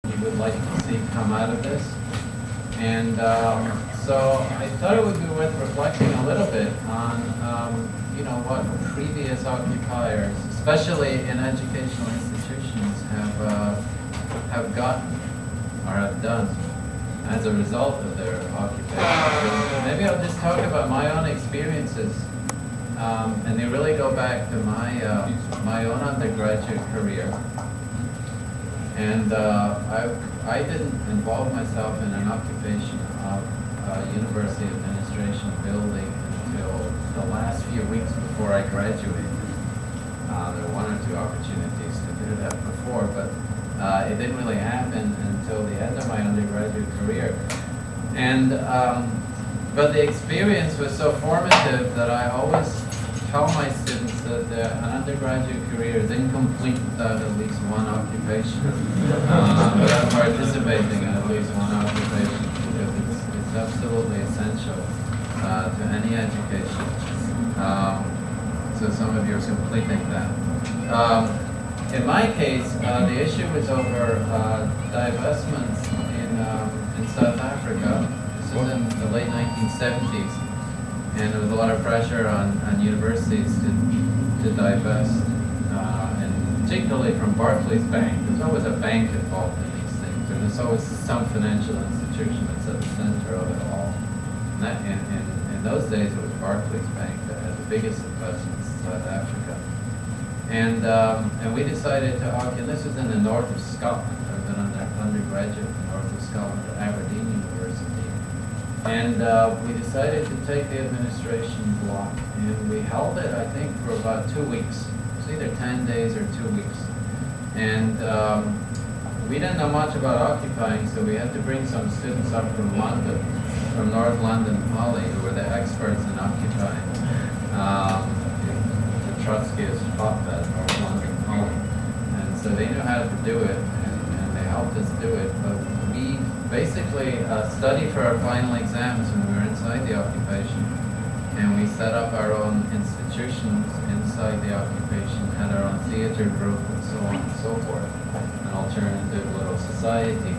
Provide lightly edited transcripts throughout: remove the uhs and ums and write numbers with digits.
you would like to see come out of this. And so I thought it would be worth reflecting a little bit on what previous occupiers, especially in educational institutions, have gotten or have done as a result of their occupation. Maybe I'll just talk about my own experiences, and they really go back to my own undergraduate career. And I didn't involve myself in an occupation of university administration building until the last few weeks before I graduated. There were one or two opportunities to do that before, but it didn't really happen until the end of my undergraduate career. And but the experience was so formative that I always tell my students that an undergraduate career is incomplete without at least one occupation, without participating in at least one occupation, because it's absolutely essential to any education. So some of you are completing that. In my case, the issue was over divestments in South Africa. This was in the late 1970s. And there was a lot of pressure on universities to divest, and particularly from Barclays Bank. There's always a bank involved in these things, and there's always some financial institution that's at the center of it all. And in those days, it was Barclays Bank that had the biggest investments in South Africa. And we decided to occupy. This was in the north of Scotland. I was an undergraduate in the north of Scotland at Aberdeen University. And we decided to take the administration block, and we held it, I think, for about 2 weeks. It was either 10 days or 2 weeks. And we didn't know much about occupying, so we had to bring some students up from London, from North London Poly, who were the experts in occupying. The Trotskyist hotbed, North London Poly. And so they knew how to do it, and they helped us do it. But we basically studied for our final exams when we were inside the occupation, and we set up our own institutions inside the occupation, had our own theater group, and so on and so forth, an alternative little society,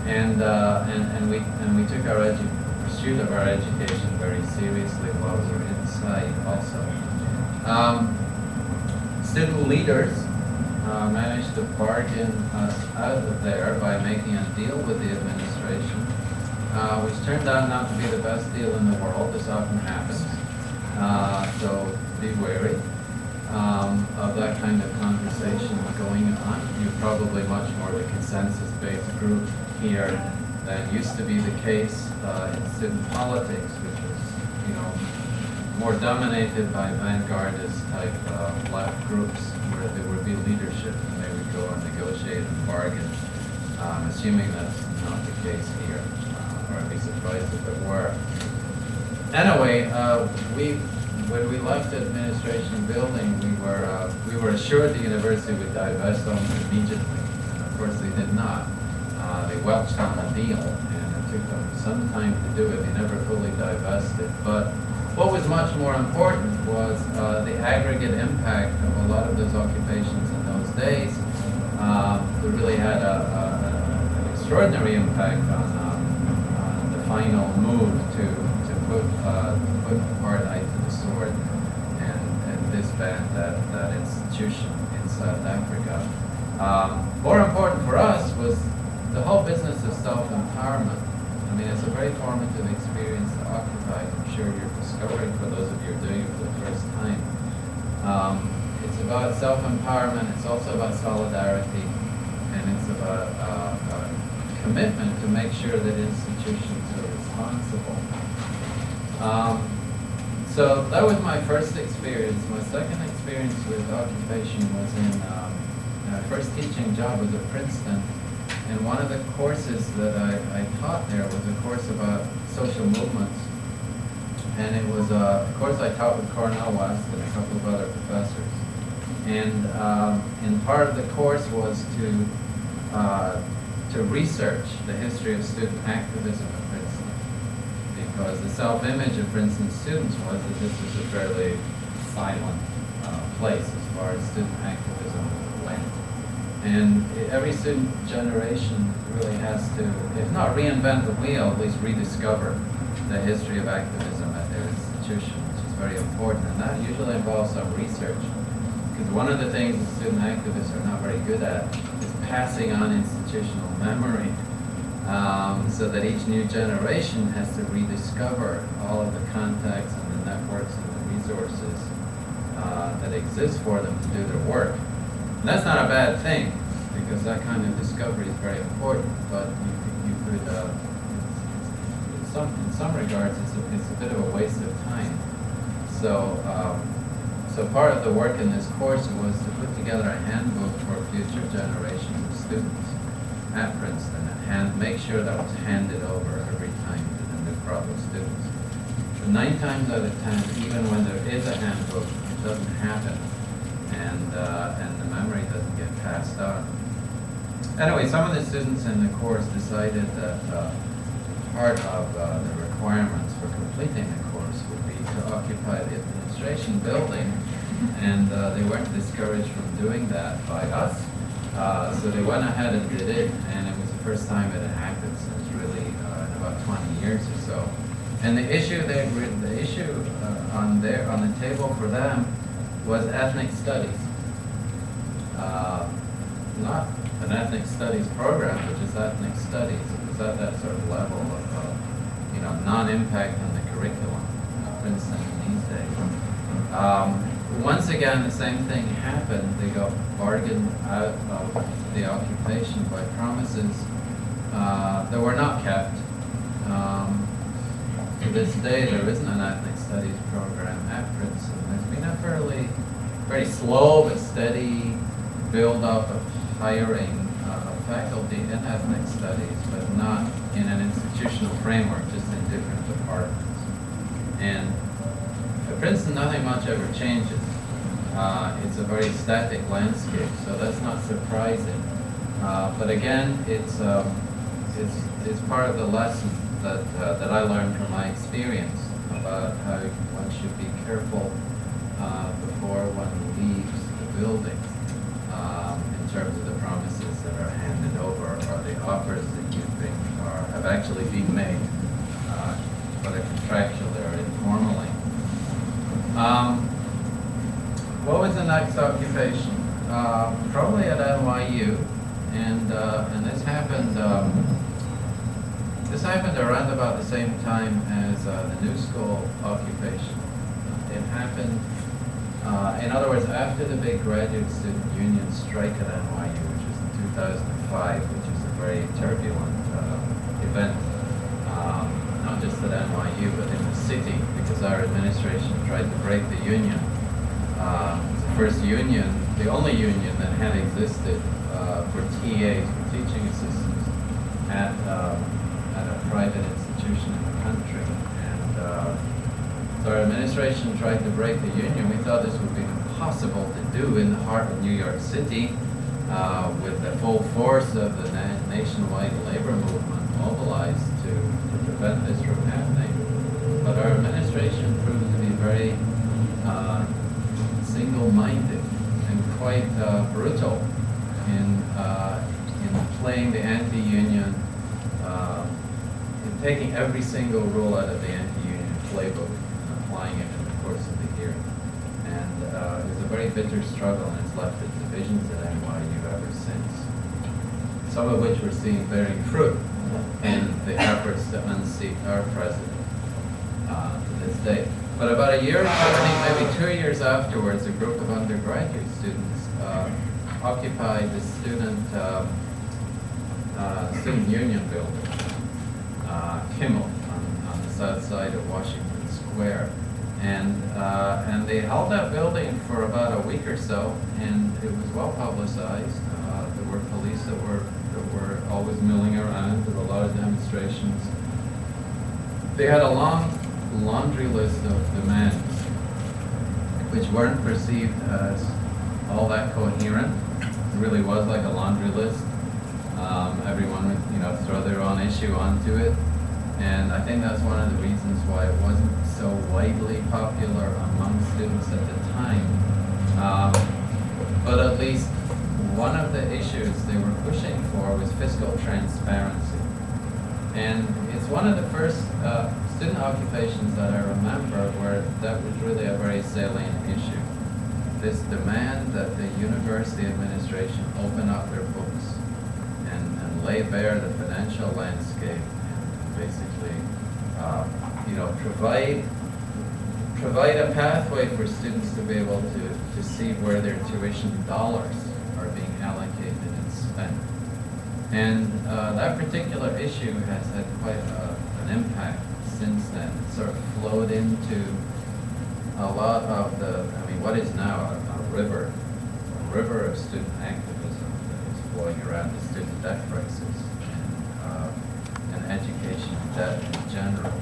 and we took our pursuit of our education very seriously while we were inside also. Student leaders managed to bargain us out of there by making a deal with the administration, which turned out not to be the best deal in the world. This often happens, so be wary of that kind of conversation going on. You're probably much more of a consensus-based group here than used to be the case in student politics, which was, more dominated by vanguardist type left groups, where there would be leadership and they would go and negotiate and bargain. Assuming that's not the case here, or I'd be surprised if it were. Anyway, when we left the administration building, we were assured the university would divest almost immediately, and of course they did not. They welched on the deal, and it took them some time to do it. They never fully divested, but what was much more important was the aggregate impact of a lot of those occupations in those days. It really had an extraordinary impact on the final move to put apartheid to the sword and disband that institution in South Africa. More important for us was the whole business of self-empowerment. I mean, it's a very formative experience to occupy. I'm sure you're discovering, for those of you who are doing it for the first time. It's about self-empowerment. It's also about solidarity, and it's about commitment to make sure that institutions are responsible. So that was my first experience. My second experience with occupation was in my first teaching job was at Princeton. And one of the courses that I taught there was a course about social movements. And it was a course I taught with Cornell West and a couple of other professors. And part of the course was to research the history of student activism at Princeton. Because the self-image of Princeton students was that this was a fairly silent place as far as student activism went. And every student generation really has to, if not reinvent the wheel, at least rediscover the history of activism at their institution, which is very important. And that usually involves some research. Because one of the things that student activists are not very good at is passing on institutional memory, so that each new generation has to rediscover all of the contacts and the networks and the resources that exist for them to do their work. And that's not a bad thing, because that kind of discovery is very important, but you could, in some regards, it's a bit of a waste of time. So, so part of the work in this course was to put together a handbook for future generations of students at Princeton, and make sure that was handed over every time to the new crop of students. So 9 times out of 10, even when there is a handbook, it doesn't happen, and the memory doesn't get passed on. Anyway, some of the students in the course decided that part of the requirements for completing the course would be to occupy the administration building, and they weren't discouraged from doing that by us. So they went ahead and did it, and it was the first time it had happened since really in about 20 years or so. And the issue on the table for them was ethnic studies. Not an ethnic studies program, but just ethnic studies. It was at that sort of level of, non-impact on the curriculum at Princeton these days. Once again, the same thing happened. They got bargained out of the occupation by promises that were not kept. To this day, there isn't an ethnic studies program at Princeton. There's been a very slow but steady build-up of hiring faculty in ethnic studies, but not in an institutional framework, just in different departments. And at Princeton, nothing much ever changes. It's a very static landscape, so that's not surprising. But again, it's part of the lesson that I learned from my experience about how one should be careful before one leaves the building in terms of the promises that are handed over or the offers that you think have actually been made, whether contractually or informally. What was the next occupation? Probably at NYU, and this happened. This happened around about the same time as the New School occupation. It happened, in other words, after the big graduate student union strike at NYU, which was in 2005, which was a very turbulent event, not just at NYU, but in the city, because our administration tried to break the union. The first union, the only union that had existed for TAs, for teaching assistants, at a private institution in the country. And so our administration tried to break the union. We thought this would be impossible to do in the heart of New York City with the full force of the nationwide labor movement mobilized to prevent this from happening. But our administration proved to be very single-minded and quite brutal in playing the anti-union, in taking every single rule out of the anti-union playbook and applying it in the course of the year. And it was a very bitter struggle, and it's left its divisions at NYU ever since, some of which we're seeing bearing fruit in the efforts to unseat our president to this day. But about a year ago, I think maybe 2 years afterwards, a group of undergraduate students occupied the student union building, Kimmel, on the south side of Washington Square. And they held that building for about a week or so, and it was well publicized. There were police that were always milling around. There were a lot of demonstrations. They had a long laundry list of demands, which weren't perceived as all that coherent. It really was like a laundry list. Everyone would, throw their own issue onto it, and I think that's one of the reasons why it wasn't so widely popular among students at the time. But at least one of the issues they were pushing for was fiscal transparency. And it's one of the first student occupations that I remember where that was really a very salient issue. This demand that the university administration open up their books and lay bare the financial landscape and basically provide a pathway for students to be able to see where their tuition dollars are being allocated and spent. And that particular issue has had quite an impact since then. It sort of flowed into a lot of what is now a river of student activism that is flowing around the student debt crisis and education debt in general.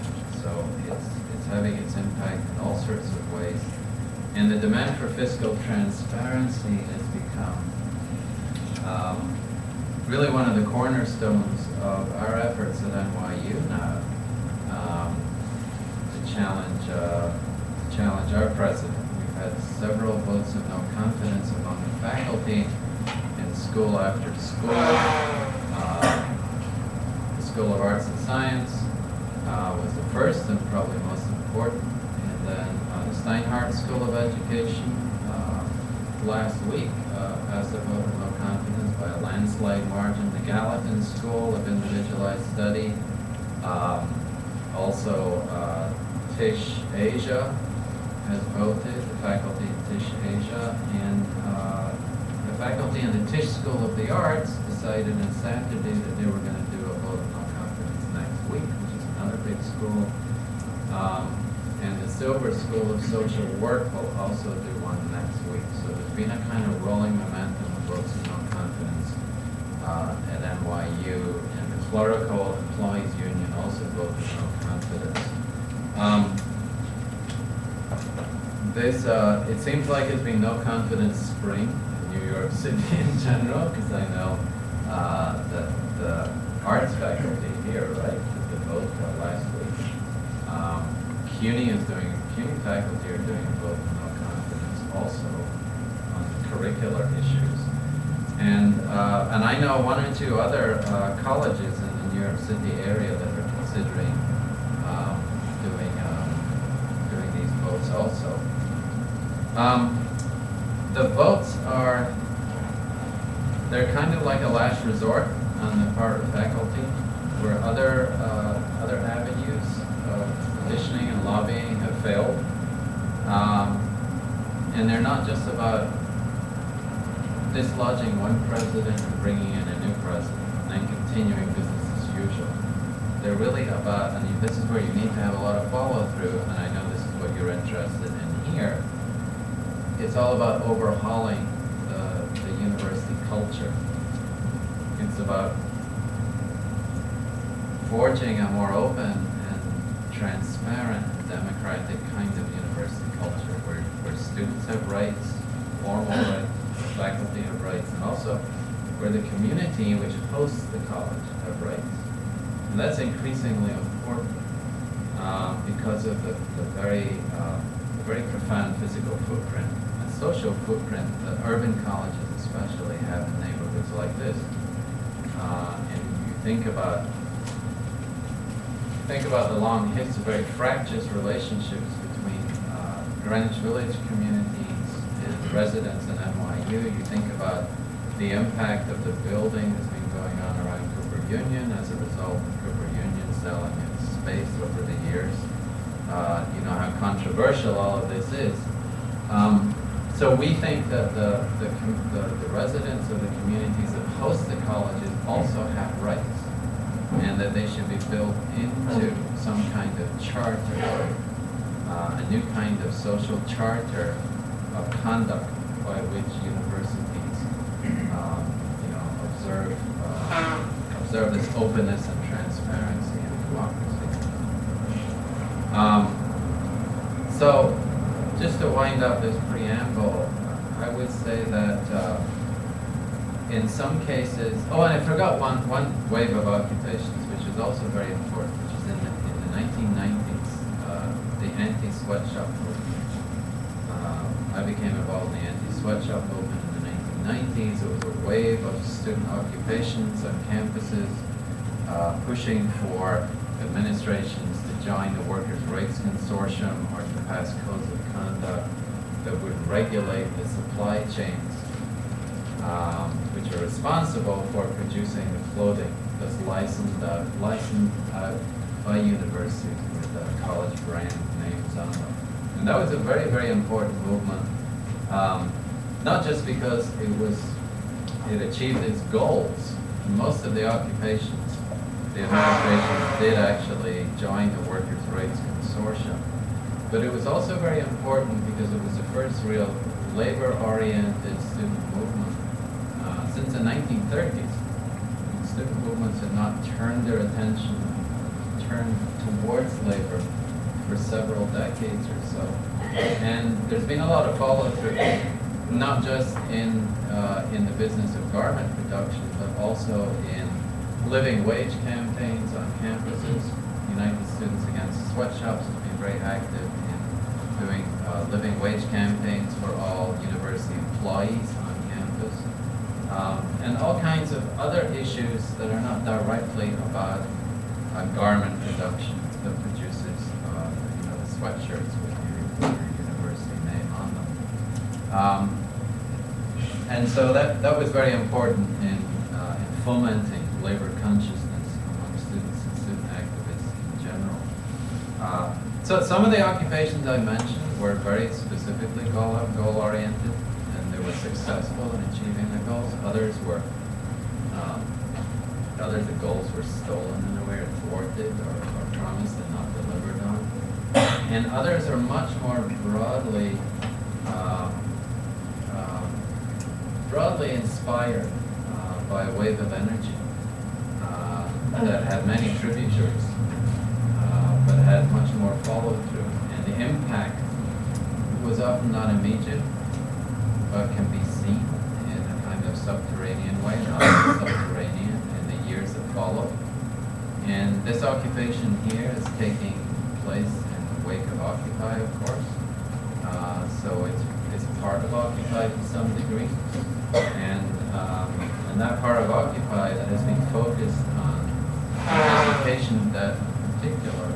So it's having its impact in all sorts of ways. And the demand for fiscal transparency has become really one of the cornerstones of our efforts at NYU now to challenge our president. We've had several votes of no confidence among the faculty in school after school. The School of Arts and Science was the first and probably most important. And then the Steinhardt School of Education last week passed a vote of no confidence by a landslide margin. The Gallatin School of Individualized Study, also Tisch Asia has voted, the faculty at Tisch Asia, and the faculty in the Tisch School of the Arts decided on Saturday that they were going to do a vote of no confidence next week, which is another big school. And the Silver School of Social Work will also do one next week. So there's been a kind of rolling momentum of votes of no confidence at NYU, and the Clerical Employees Union also voted no confidence. It seems like it's been no confidence spring in New York City in general, because I know that the arts faculty here, right, did the vote last week. CUNY faculty are doing a vote of no confidence also on curricular issues. And I know one or two other colleges in the New York City area that are considering doing these votes also. The votes they're kind of like a last resort on the part of faculty, where other avenues of petitioning and lobbying have failed. And they're not just about dislodging one president and bringing in a new president and then continuing business as usual. They're really about, and this is where you need to have a lot of follow-through, and I know this is what you're interested in here. It's all about overhauling the university culture. It's about forging a more open and transparent and democratic kind of university culture where students have rights, formal rights, faculty have rights, and also where the community which hosts the college have rights. And that's increasingly important because of the very profound physical footprint and social footprint that urban colleges especially have in neighborhoods like this. And you think about the long history, very fractious relationships between Greenwich Village communities and residents in NYU. You think about the impact of the building that's been going on around Cooper Union as a result of Cooper Union selling its space over the years. You know how controversial all of this is. So we think that the residents of the communities that host the colleges also have rights, and that they should be built into some kind of charter, a new kind of social charter of conduct by which universities, observe this openness and transparency and democracy. So, just to wind up this preamble, I would say that in some cases, oh, and I forgot one wave of occupations, which is also very important, which is in the 1990s, the anti-sweatshop movement. I became involved in the anti-sweatshop movement in the 1990s, there was a wave of student occupations on campuses, pushing for administrations to join the Workers' Rights Consortium or to pass codes of conduct that would regulate the supply chains, which are responsible for producing the clothing that's licensed out by universities with college brand names on them. And that was a very, very important movement, not just because it achieved its goals. Most of the occupations, the administrations did actually join the Workers' Rights Consortium. But it was also very important because it was the first real labor-oriented student movement since the 1930s. Student movements had not turned their attention, turned towards labor for several decades or so. And there's been a lot of follow-through, not just in the business of garment production, but also in living wage campaigns on campuses. United Students Against Sweatshops has been very active in doing living wage campaigns for all university employees on campus. And all kinds of other issues that are not directly about garment production that produces the sweatshirts with your university name on them. And so that was very important in fomenting labor consciousness among students and student activists in general. So some of the occupations I mentioned were very specifically goal-oriented, and they were successful in achieving their goals. Others were, the goals were stolen in a way, or thwarted, or promised and not delivered on. And others are much more broadly inspired by a wave of energy that had many tributaries, but had much more follow-through. And the impact was often not immediate, but can be seen in a kind of subterranean way, not subterranean, in the years that follow. And this occupation here is taking place in the wake of Occupy, of course. So it's part of Occupy to some degree. And that part of Occupy that has been focused on education of that in particular.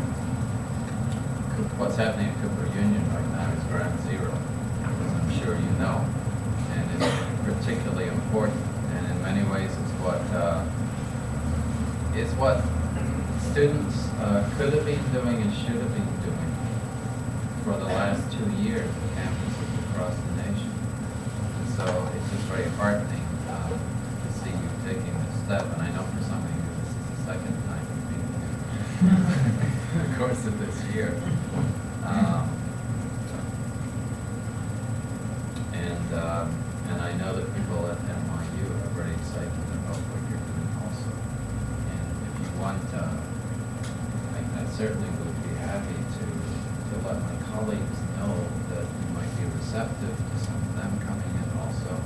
What's happening at Cooper Union right now is ground zero, as I'm sure you know. And it's particularly important, and in many ways it's what students could have been doing and should have been doing for the last 2 years at campuses across the nation. And so it's just very heartening to see you taking this step, and I know for some of you this is the second time you've been here in the course of this year. And I know that people at NYU are very excited about what you're doing also. And if you want, I certainly would be happy to let my colleagues know that you might be receptive to some of them coming in also,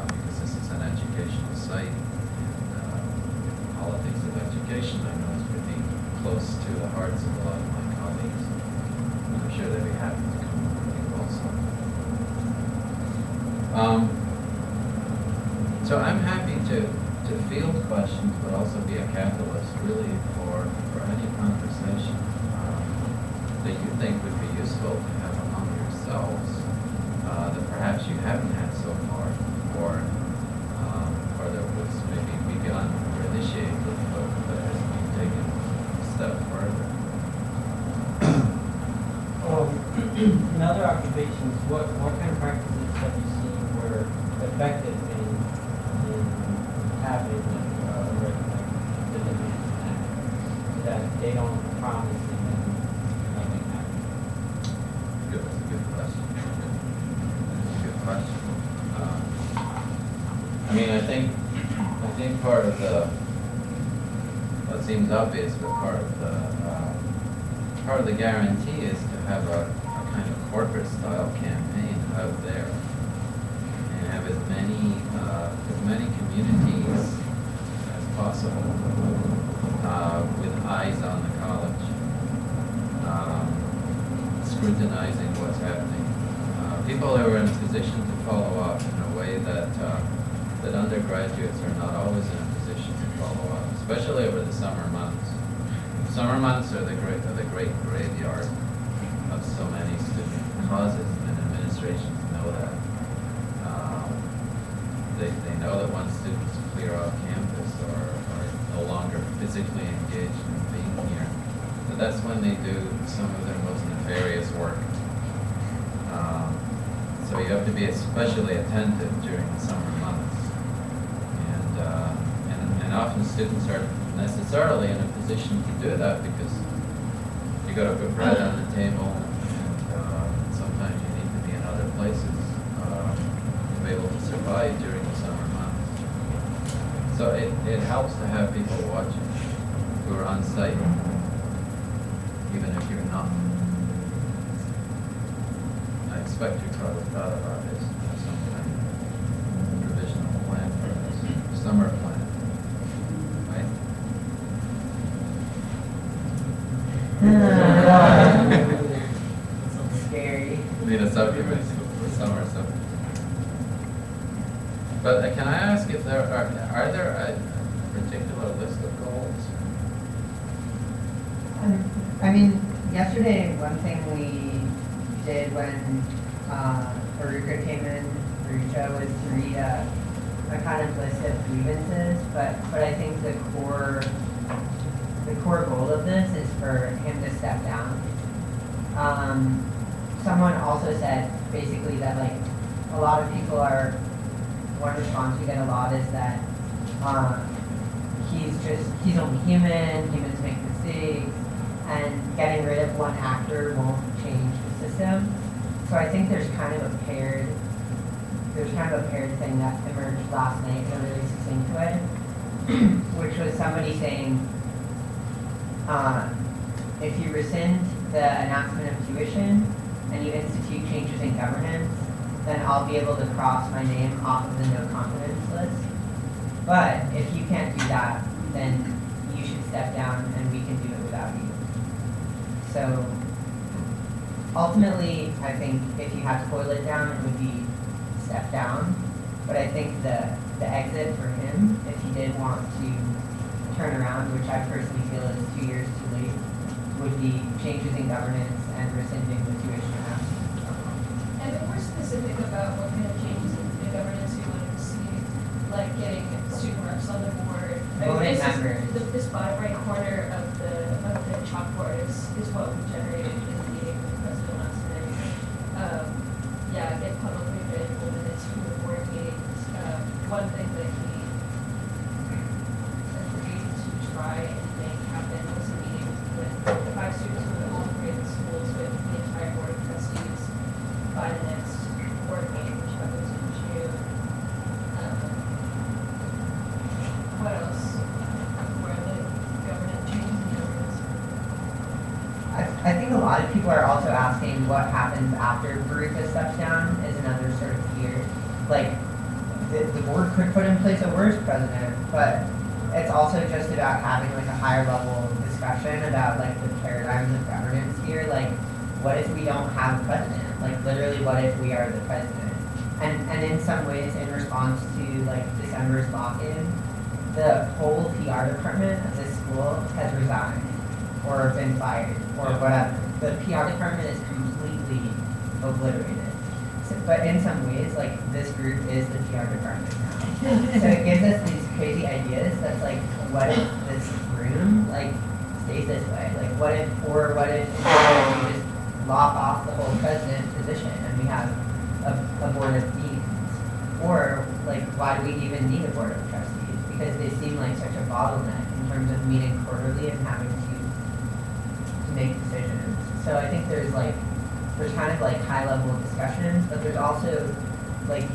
because this is an educational site. And politics of education, I know, is pretty close to the hearts of a lot of my colleagues. And I'm sure they'd be happy to come with you also. So I'm happy to field questions, but also be a catalyst, really, for any conversation that you think would be useful to have among yourselves that perhaps you haven't had so far, or that was maybe begun or initiated, but that has been taken a step further. In other occupations, what kind of practices have you seen were effective in having that they don't promise and then nothing happens? Good, that's a good question. That's a good question. I mean, I think part of what seems obvious, but part of the guarantee is to have a kind of corporate style campaign out there and have as many communities as possible with eyes on the college, scrutinizing what's happening. People who are in a position to follow up in a way say that that undergraduates are not always in a position to follow up, especially over the summer months. Summer months are the great graveyard of so many student causes, and administrations know that. They know that once students clear off campus or are no longer physically engaged in being here, that's when they do some of their most nefarious work. So you have to be especially attentive during the summer months. And often students aren't necessarily in a position to do that because you got to put bread on the table, and sometimes you need to be in other places to be able to survive during the summer months. So it helps to have people watching who are on site, even if you're not. I expect you probably thought about this as some kind of provisional plan for this summer plan, right? Sounds scary. Need a subcommittee, the summer subcommittee. But can I ask if there are there a particular list of goals? I mean, yesterday, one thing we did when Baruka came in, Barucha, was to read a kind of list of grievances, but I think the core goal of this is for him to step down. Someone also said basically that like a lot of people are, one response we get a lot is that he's only human, humans make mistakes, and getting rid of one actor won't change the system. So I think there's kind of a paired thing that emerged last night in a really succinct way, which was somebody saying, if you rescind the announcement of tuition and you institute changes in governance, then I'll be able to cross my name off of the no confidence list. But if you can't do that, then you should step down and we can do it without you. So ultimately, I think if you had to boil it down, it would be step down. But I think the exit for him, if he did want to turn around, which I personally feel is 2 years too late, would be changes in governance and rescinding the tuition announcement. And if we're specific about what kind of changes in governance we want to see, like getting student reps on the board. Voting members. This bottom right corner of the chalkboard is what we generated in the meeting with the president last night. Get publicly available minutes from the board meetings. One thing that he agreed to try and make happen was a meeting with the 5 students from all the grade schools with the entire board of trustees by the next board meeting, which happens in June. What else? Where the government changes in governance? I think a lot of people are also asking what happens after Baruka steps down is another sort of fear. Like, the board could put in place a worse president, but it's also just about having like a higher level discussion about like the paradigms of governance here. Like, what if we don't have a president? Like, literally, what if we are the president? And in some ways, in response to like December's lock-in, the whole PR department of this school has resigned or been fired or whatever. The PR department is completely obliterated. So, but in some ways, like, this group is the PR department now. So it gives us these crazy ideas that's like, what if this room like stays this way? Like, what if instead we just lop off the whole president position and we have a board of deans? Or like, why do we even need a board of trustees? Because they seem like such a bottleneck in terms of meeting quarterly and having to make decisions. So I think there's kind of like high level discussions, but there's also like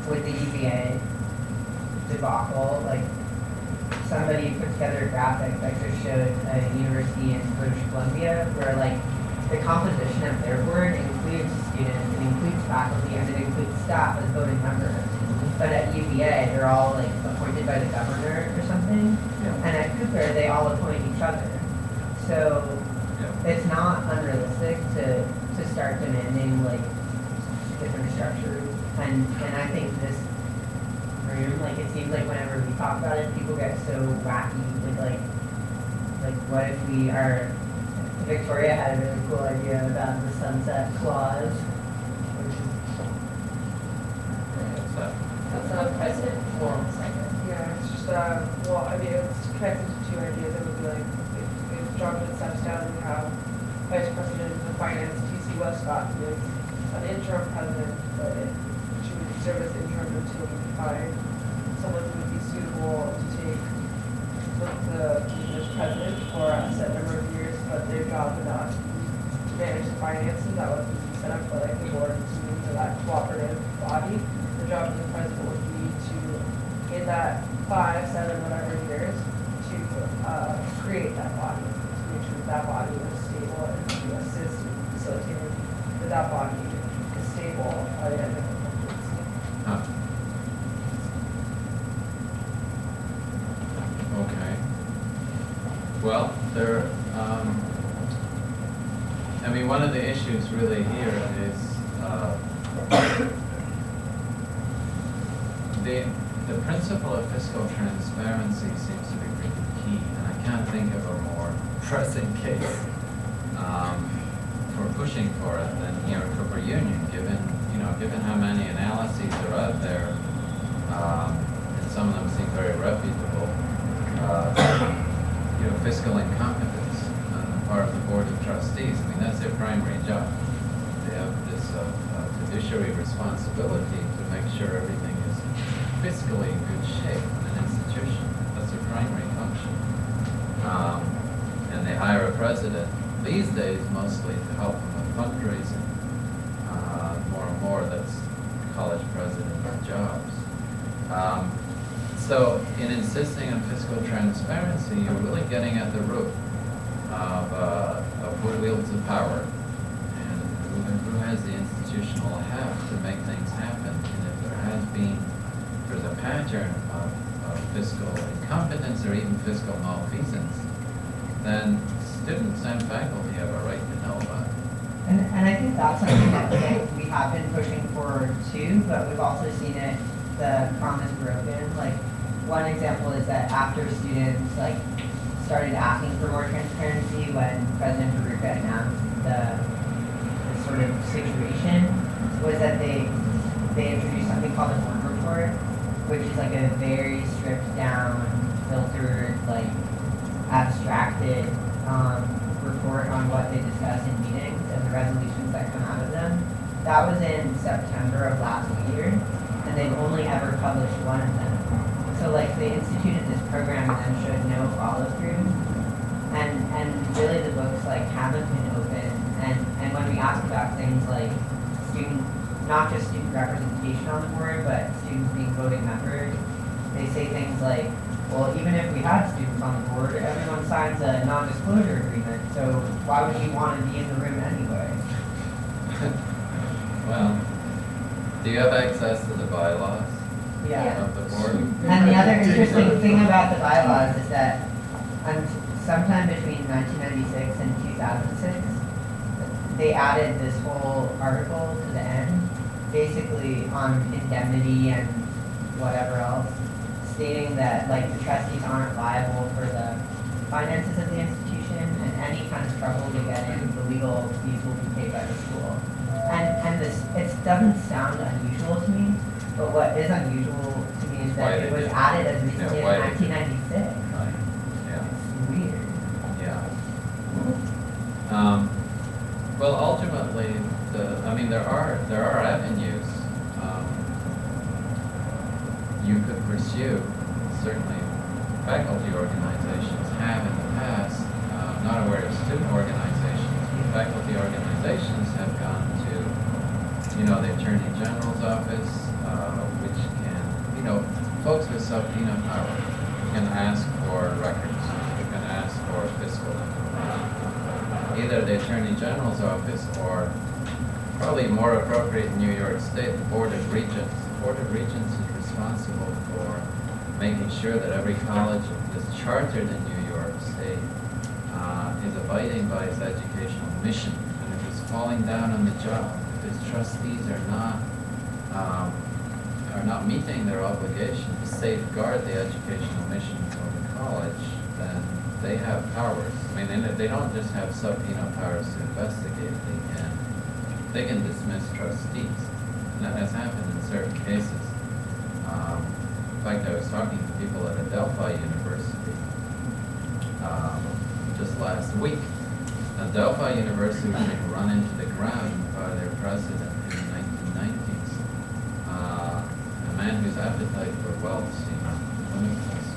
with the UVA debacle, like somebody put together a graphic that just showed a university in British Columbia where like the composition of their board includes students, it includes faculty, and it includes staff as voting members. But at UVA, they're all like appointed by the governor or something, and at Cooper, they all appoint each other. So it's not unrealistic to start demanding like different structures, and I think room. Like it seems like whenever we talk about it, people get so wacky with like what if we are. Victoria had a really cool idea about the sunset clause, which is What's that? That's a president Well, second. yeah, it's just, well, I mean, it's connected to two ideas. It would be like, if Jonathan steps down, we have Vice President of Finance, T.C. Westcott, who is an interim president, but she would serve as interim until we can find someone who would be suitable to take the position as president for a set number of years, but their job would not manage the finances. That would be set up by like the board to move to that cooperative body. The job of the president would be to, in that 5, 7, whatever years, to create that body, to make sure that body is stable and to assist in facilitating that body is stable by the end of the presidency. Huh. Okay. Well, I mean, one of the issues really here is the principle of fiscal transparency seems to be pretty key, and I can't think of a more pressing case for pushing for it than here at Cooper Union, given how many analyses are out there, and some of them seem very reputable. Fiscal incompetence on the part of the Board of Trustees. I mean, that's their primary job. They have this fiduciary responsibility to make sure everything is fiscally in good shape in an institution. That's their primary function. And they hire a president these days mostly to help them with fundraising. More and more, that's college president jobs. So in insisting on fiscal transparency, you're really getting at the root of who wields the power and who has the institutional heft to make things happen. And if there's a pattern of fiscal incompetence or even fiscal malfeasance, then students and faculty have a right to know about it. And I think that's something that we have been pushing for too, but we've also seen it, the promise broken. Like, one example is that after students started asking for more transparency when President Baruka announced the sort of situation, was that they introduced something called a board report, which is like a very stripped down, filtered, abstracted report on what they discuss in meetings and the resolutions that come out of them. That was in September of last year, and they've only ever published one of them. So they instituted this program and then showed no follow through, and really the books haven't been open. And when we ask about things like not just student representation on the board, but students being voting members, they say things like, well, even if we had students on the board, everyone signs a non-disclosure agreement, so why would you want to be in the room anyway? Well, do you have access to the bylaws Yeah. of the board? And the other interesting thing about the bylaws is that sometime between 1996 and 2006, they added this whole article to the end, basically on indemnity and whatever else, stating that the trustees aren't liable for the finances of the institution, and any kind of trouble they get in, the legal fees will be paid by the school. And this, it doesn't sound unusual to me, but what is unusual to me is that it was added as recently as 1996. Right. Yeah. It's weird. Yeah. Well, ultimately, there are avenues you could pursue. Certainly, faculty organizations have in the past. Not aware of student organizations, but faculty organizations have gone to, the Attorney General's office, which can, folks with subpoena power can ask for records, you can ask for fiscal information. Either the Attorney General's office or, probably more appropriate in New York State, the Board of Regents. The Board of Regents is responsible for making sure that every college that's chartered in New York State is abiding by its educational mission. And if it's falling down on the job, if its trustees are not are not meeting their obligation to safeguard the educational mission of the college, then they have powers. I mean, they don't just have subpoena powers to investigate. They can dismiss trustees, and that has happened in certain cases. In fact, I was talking to people at Adelphi University just last week. Adelphi University was being run into the ground by their president in the 1990s. A man whose appetite for wealth seemed limitless.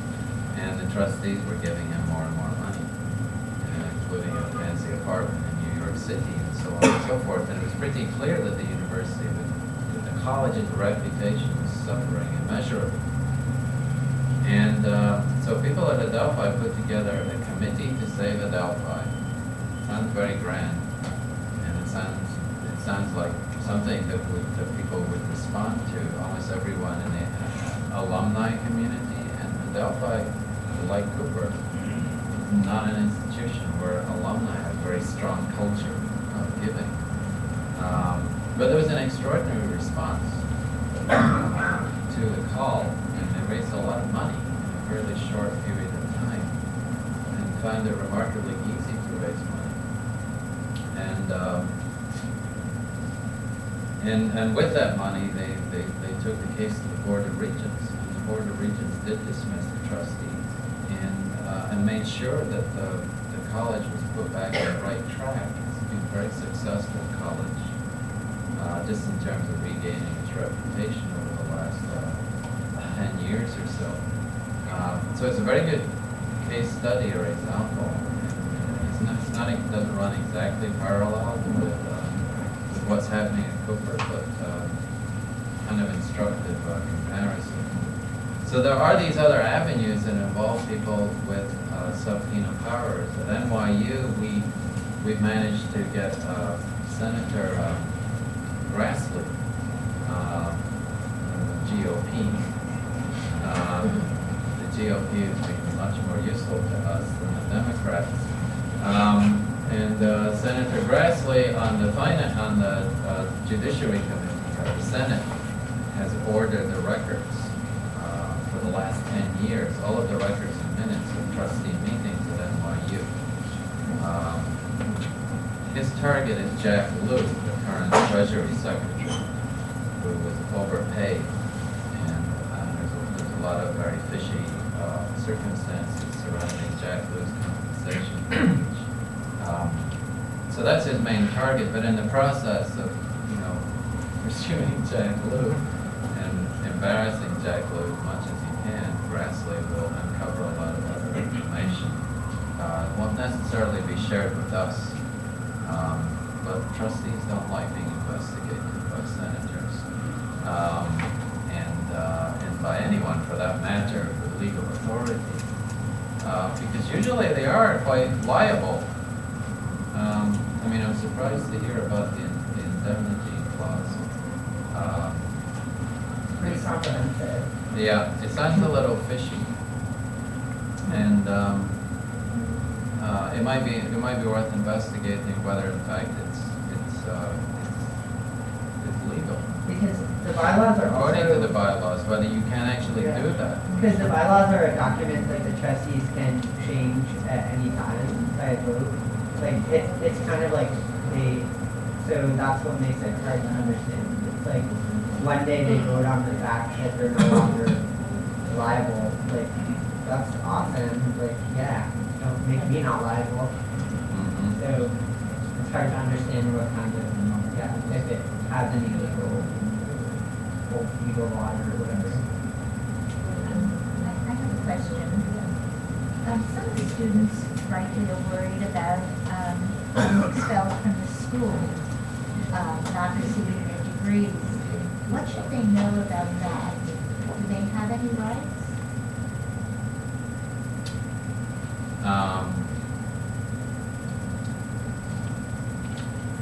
And the trustees were giving him more and more money, including a fancy apartment in New York City and so on and so forth. And it was pretty clear that the university, that the college's reputation was suffering immeasurably. And so people at Adelphi put together a committee to save Adelphi. Sounds very grand, and it sounds like something that people would respond to. Almost everyone in the alumni community, and Adelphi, like Cooper, not an institution where alumni have a very strong culture of giving. But there was an extraordinary response to the call, and they raised a lot of money in a fairly short period of time, and found it remarkably easy to raise money. And with that money, they took the case to the Board of Regents, and the Board of Regents did dismiss the trustees and made sure that the college was put back on the right track. It's been a very successful college, just in terms of regaining its reputation over the last 10 years or so. So it's a very good case study or example. It doesn't run exactly parallel with what's happening at Cooper, but kind of instructive comparison. So there are these other avenues that involve people with subpoena powers. At NYU, we've managed to get Senator Grassley, GOP. The GOP has been much more useful to us than the Democrats. Senator Grassley on the Judiciary Committee of the Senate has ordered the records for the last 10 years, all of the records and minutes of trustee meetings at NYU. His target is Jack Lew, the current Treasury Secretary, who was overpaid, and there's a lot of very fishy circumstances surrounding Jack Lew's compensation. So that's his main target, but in the process of, pursuing Jack Lew and embarrassing Jack Lew as much as he can, Grassley will uncover a lot of other information. It won't necessarily be shared with us, but trustees don't like being investigated by senators, and by anyone for that matter with legal authority, because usually they are quite liable. I'm surprised to hear about the indemnity clause. Pretty comprehensive. Yeah, it sounds a little fishy, and it might be worth investigating whether in fact it's legal. Because the bylaws are also... According to the bylaws, whether you can actually do that. Because the bylaws are a document that the trustees can change at any time by a vote. Like, it's kind of like so that's what makes it hard to understand. It's like, one day they vote on the fact that they're no longer liable. Like, that's awesome. Like, yeah, don't make me not liable. Mm-hmm. So it's hard to understand what kind of, if it has any legal law or whatever. I have a question. Some of the students rightly are worried about being expelled from the school, not receiving their degrees. What should they know about that? Do they have any rights?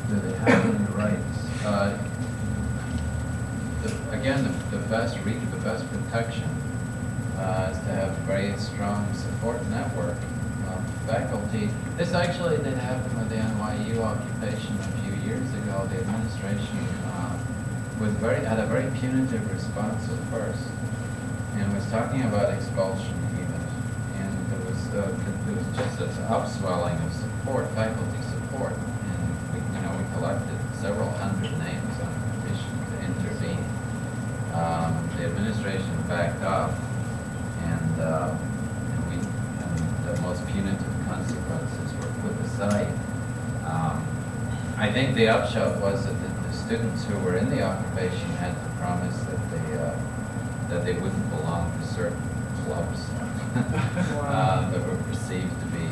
Do they have any rights? The best protection is to have a very strong support network of faculty. This actually did happen with the NYU occupation a few years ago. The administration had a very punitive response at first, and was talking about expulsion even, and there was just an upswelling of support, faculty support, and we collected several hundred names on a petition to intervene. The administration backed off, and the most punitive consequences were put aside. I think the upshot was that the students who were in the occupation had to promise that they wouldn't belong to certain clubs that were perceived to be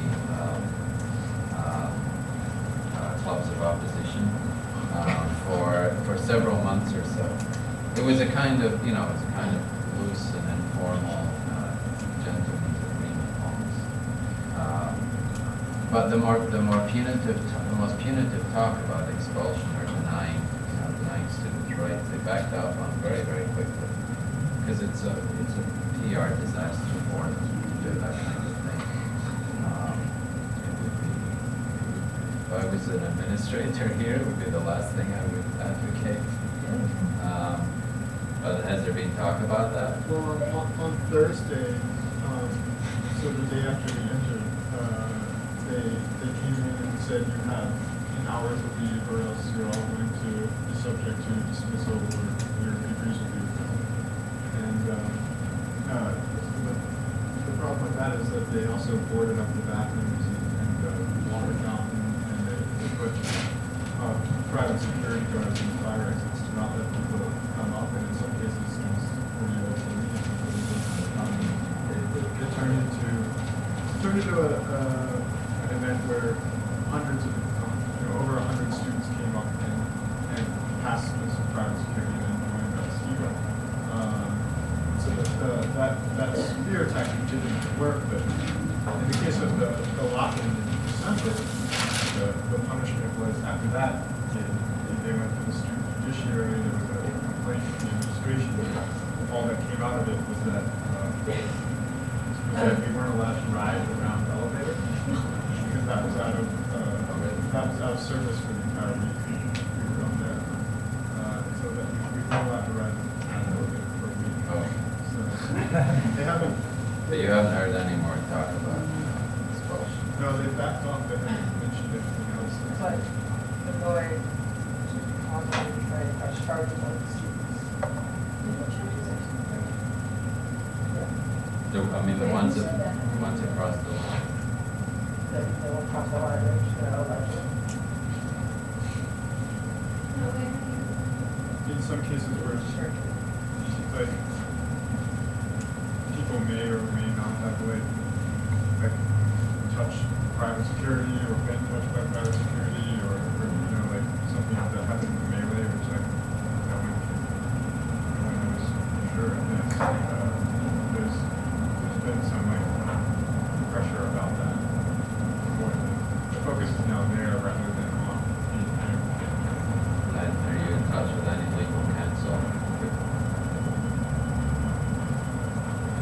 clubs of opposition for several months or so. It was a kind of loose and informal gentleman's agreement almost. But the most punitive talk about expulsion or denying students rights, they backed off on very, very quickly, because it's a PR disaster for them to do that kind of thing. If I was an administrator here, it would be the last thing I would advocate. But has there been talk about that? Well, on Thursday, so the day after we entered, they came in and said you have an hour to leave, or else you're all going to be subject to dismissal, or your degrees will be withheld. And the problem with that is that they also boarded up the bathrooms and water fountain, and they put private security guards and fire exits to not let people come up, and in some cases students were able to leave because they didn't have a problem. It turned into an event where hundreds of, over 100 students came up and passed this private security and joined us. So that spear tactic didn't work, but in the case of the lock-in in December, the punishment was after that. They went to the student judiciary, there was a complaint from the administration. All that came out of it was that we weren't allowed to ride around the elevator because that was out of service for the entire week. We were up there, so that we weren't allowed to ride around the elevator for a week. Oh. So they haven't. But you haven't heard any more talk about expulsion? No, they backed off. They haven't mentioned anything else. It's like annoying to constantly try to press charges on the students. The ones across the line. They won't cross the line, they're just gonna elect In some cases where it's like people may or may not have like touched private security or been touched by private security or like something that happened in the melee, which like no one knows for sure. And there's been some like pressure about that. The focus is now there rather than on Are you in touch with any legal counsel?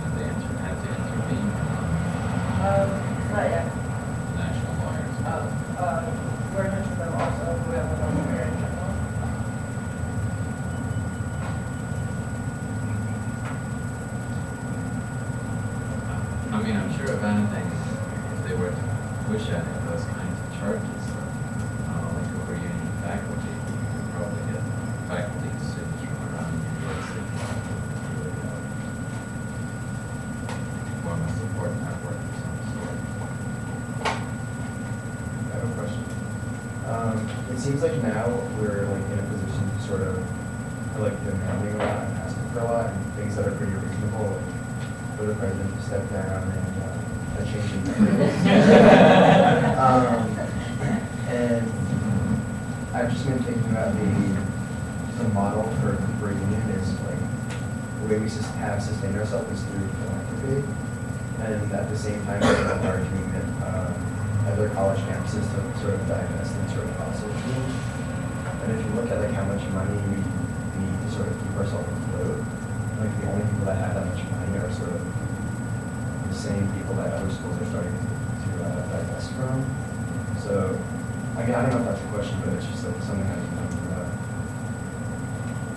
Have they had to intervene or not? not yet. National lawyers? We're in touch with them also, we have a lawyer in general. I'm sure if anything, if they were to push any of those kinds of charges, like over union faculty, you could probably get faculty and students from around the university to form a support network of some sort. I have a question. It seems like now we're like in a position to sort of like demanding a lot and asking for a lot, and things that are pretty reasonable, like for the president to step down and a change in government. And I've just been thinking about the model for a union is like the way we have sustained ourselves is through philanthropy, and at the same time we're encouraging other college campuses to sort of divest in sort of fossil fuels. And if you look at like how much money we need to sort of keep ourselves afloat, like the only people that have that much money are sort of the same people that other schools are starting to divest from. So, again, I don't know if that's a question, but it's just like something that comes from that.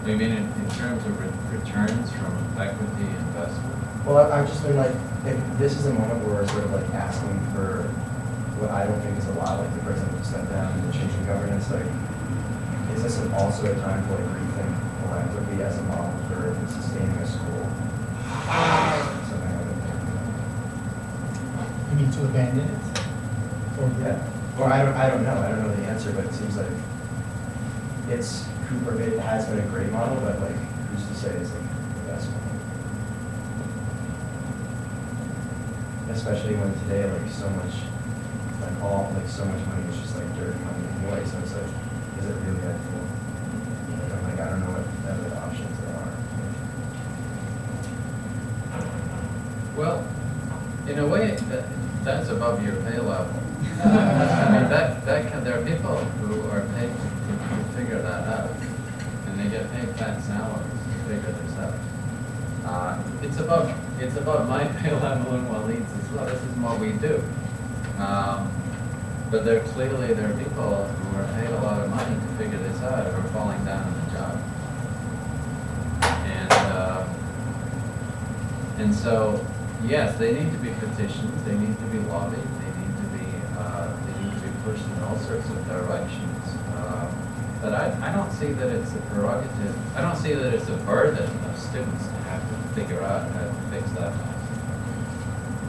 I mean, in terms of returns from equity investment? Well, I've just been like, if this is a moment where we're sort of like asking for what I don't think is a lot, like the president to step down and the change in governance, like, is this also a time to like rethink philanthropy as a model for sustaining a school? Something I would think. You need to abandon it? Or Yeah. Or I don't know. I don't know the answer, but it seems like it's Cooper. It has been a great model, but like, who's to say it's like the best one? Especially when today, like so much, so much money is just like dirty money anyway. So it's like, is it really helpful? Like, I'm like, I don't know what other options there are. Well, in a way, that's above your pay level. I mean, there are people who are paid to figure that out, and they get paid fat salaries to figure this out. It's above my pay level and Waleed's as well. This is what we do. But there are people who are paid a lot of money to figure this out, who are falling down on the job. And so, yes, they need to be petitioned, they need to be lobbied, they need to be pushed in all sorts of directions. But I don't see that it's a prerogative. I don't see that it's a burden of students to have to figure out how to fix that mess.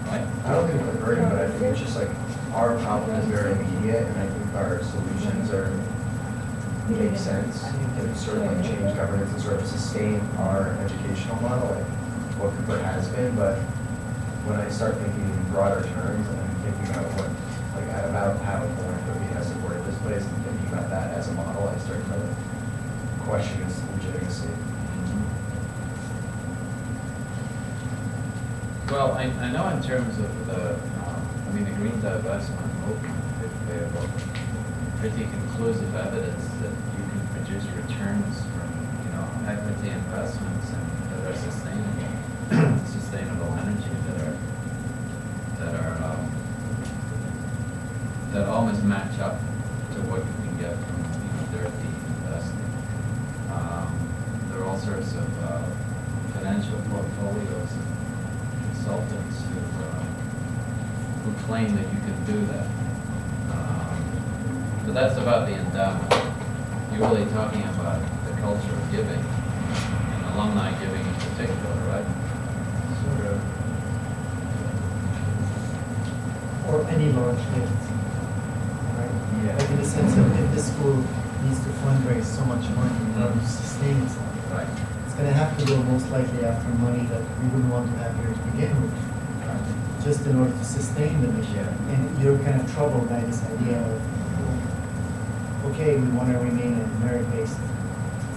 Right? I don't think it's a burden, but I think it's just like our problem is very immediate, and I think our solutions make sense. To sort of like change governance and sort of sustain our educational model, like what Cooper has been. But when I start thinking in broader terms, and I'm thinking about how philanthropy has supported this place, and thinking about that as a model, I start to question its legitimacy. Well, I know in terms of the green divestment movement, they have pretty conclusive evidence that you can produce returns from, equity investments and that are sustainable energy that almost match up to what you can get from, dirty investing. There are all sorts of financial portfolios and consultants who claim that you can do that. But that's about the endowment. You're really talking about the culture of giving, and alumni giving in particular, right? sort of, or any large gift, right? Yeah. Like in the sense of if the school needs to fundraise so much money in order to sustain itself, Right. it's going to have to go most likely after money that we wouldn't want to have here to begin with, just in order to sustain the mission. Yeah. And you're kind of troubled by this idea of, okay, we want to remain a merit-based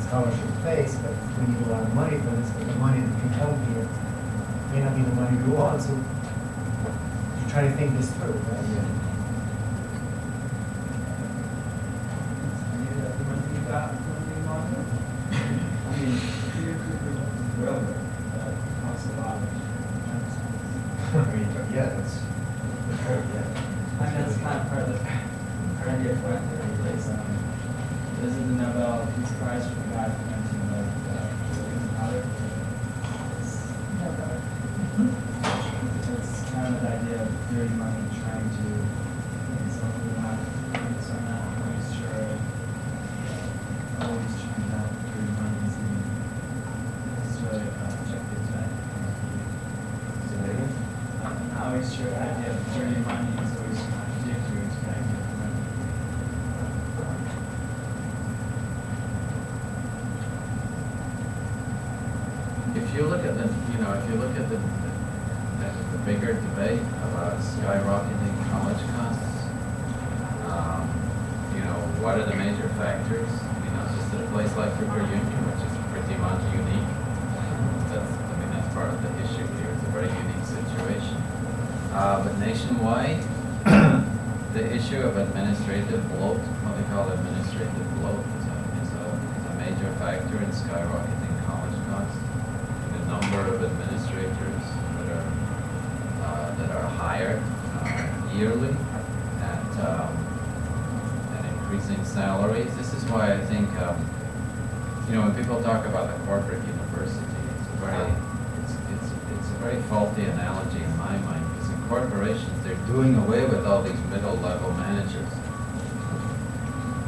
scholarship place, but we need a lot of money for this, but the money that can come here may not be the money we want, so you try to think this through, right? Yeah, that's yeah. I mean, that's kind of part of the idea of philanthropy. This is the Nobel Peace Prize for the guy who mentioned powder. It's kind of the idea of dirty money trying to make something not focus on that. Always sure, always trying to have dirty money is the necessarily objective to that. I always sure the idea of dirty money is always contradictory to the idea of money. If you look at the bigger debate about skyrocketing college costs, what are the major factors? Just at a place like Cooper Union, which is pretty much unique. That's part of the issue here. It's a very unique situation. But nationwide, the issue of administrative bloat, what they call administrative bloat, is a major factor in skyrocketing college costs. The number of administrators that are hired yearly at increasing salaries. This is why I think You know, when people talk about the corporate university, it's a very faulty analogy in my mind, because in corporations, they're doing away with all these middle-level managers.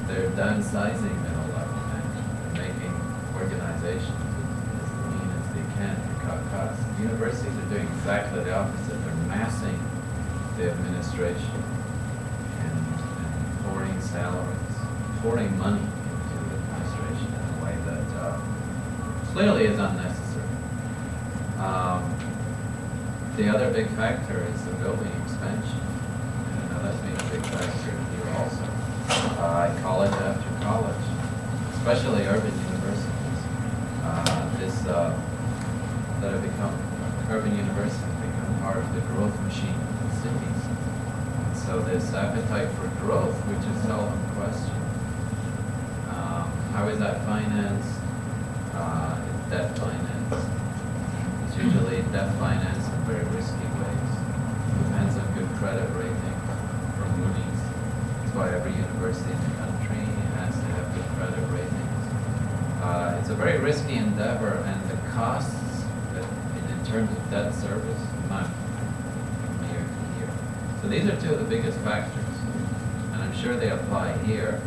They're downsizing middle-level managers. They're making organizations as lean as they can to cut costs. Universities are doing exactly the opposite. They're massing the administration and pouring salaries, pouring money into the administration in a way that clearly is unnecessary. The other big factor is the building expansion. And that's been a big factor here also. College after college, especially urban universities, that have become, urban universities have become part of the growth machine of cities. And so this appetite for growth, which is seldom questioned. How is that financed? It's debt financed. It's usually debt financed in very risky ways. Depends on good credit rating from Moody's. That's why every university in the country has to have good credit ratings. It's a very risky endeavor, and the costs in terms of debt service mount from year to year. So these are two of the biggest factors, and I'm sure they apply here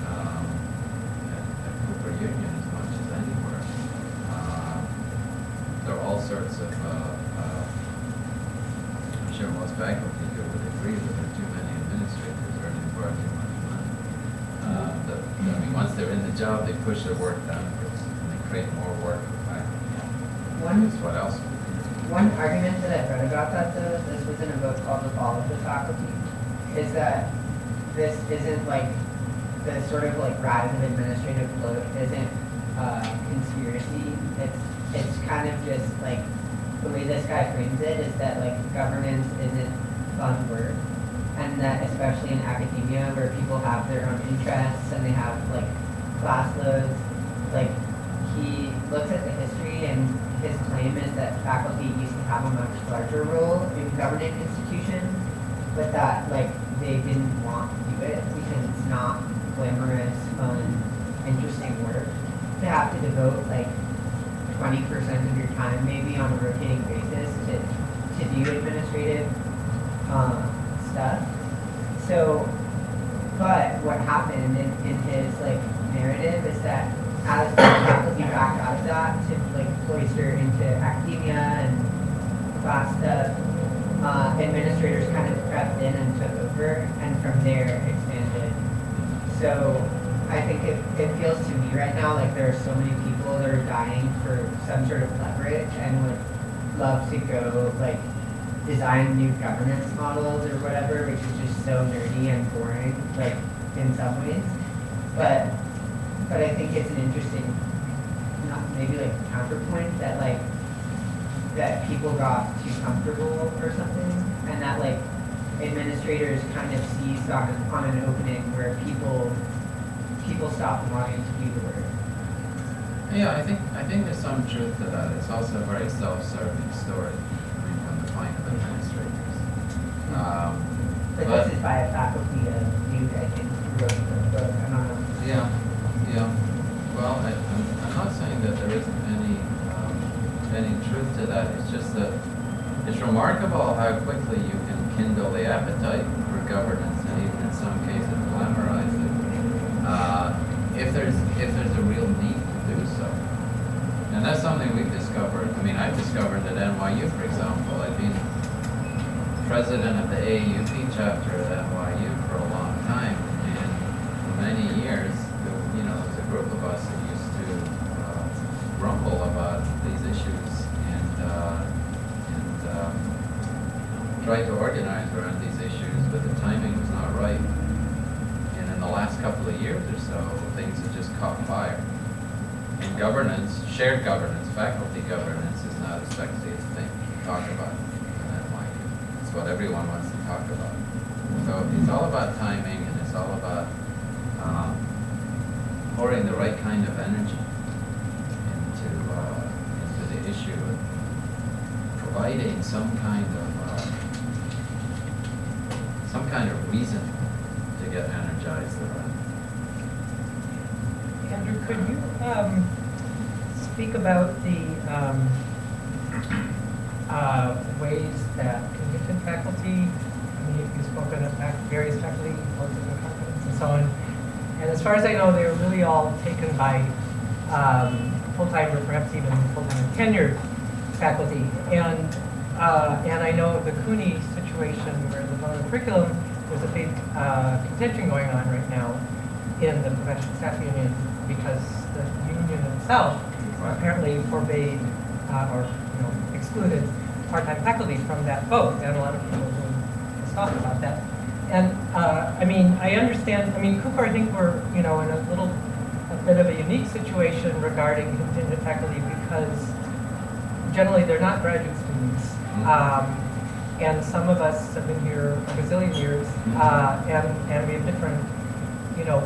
at Cooper Union as much as anywhere. There are all sorts of, I'm sure most faculty here would agree that there are too many administrators earning far too much money. I mean, once they're in the job, they push their work downwards, and they create more work for faculty. That's what else? One argument that I've read about that, though, this was in a book called The Fall of the Faculty, is that this isn't like, the sort of like rise of administrative load isn't conspiracy. It's kind of just like, the way this guy frames it is that like governance isn't fun work, and that especially in academia where people have their own interests and they have like class loads, like he looks at the history and his claim is that faculty used to have a much larger role in governing institutions, but that like they didn't want to do it because it's not glamorous, fun, interesting work to have to devote like 20% of your time maybe on a rotating basis to do administrative stuff. So, but what happened in his like narrative is that as faculty backed out of that to like cloister into academia and class stuff, administrators kind of crept in and took over, and from there expanded. So I think it feels to me right now like there are so many people that are dying for some sort of leverage and would love to go like design new governance models or whatever, which is just so nerdy and boring, like in some ways. But I think it's an interesting, maybe like counterpoint that like that people got too comfortable or something, and that like administrators kind of seized on an opening where people stopped wanting to do the work. Yeah, I think there's some truth to that. It's also a very self-serving story coming from the point of administrators. But this is by a faculty dude, I think, who wrote the book. I don't know. Yeah. Well, I'm not saying that there isn't any truth to that. It's just that it's remarkable how quickly you can kindle the appetite for governance, and even in some cases glamorize it. If there's a real need to do so. And that's something we've discovered. I mean, I've discovered at NYU, for example. I've been president of the AAUP chapter at NYU for a long time, and for many years, there was a group of us that used to grumble about these issues and try to organize around these issues, but the timing was not right. And in the last couple of years or so, things have just caught fire. And governance, shared governance, faculty governance is not as sexy as thing to talk about in NYU. It's what everyone wants to talk about. So it's all about timing, and it's all about pouring the right kind of energy into the issue and providing some kind of reason to get energized around. Yeah, Andrew, could you speak about the ways that contingent faculty, I mean, you've spoken of various faculty, boards of incompetence and so on, and as far as I know, they were really all taken by full-time or perhaps even full-time tenured faculty. And I know the CUNY situation where the voting curriculum, there's a big contention going on right now in the professional staff union because the union itself apparently forbade or excluded part-time faculty from that vote, and a lot of people will talk about that. And I mean, I understand. I mean, Cooper, I think we're in a bit of a unique situation regarding contingent faculty because generally they're not graduate students, and some of us have been here a gazillion years, and we have different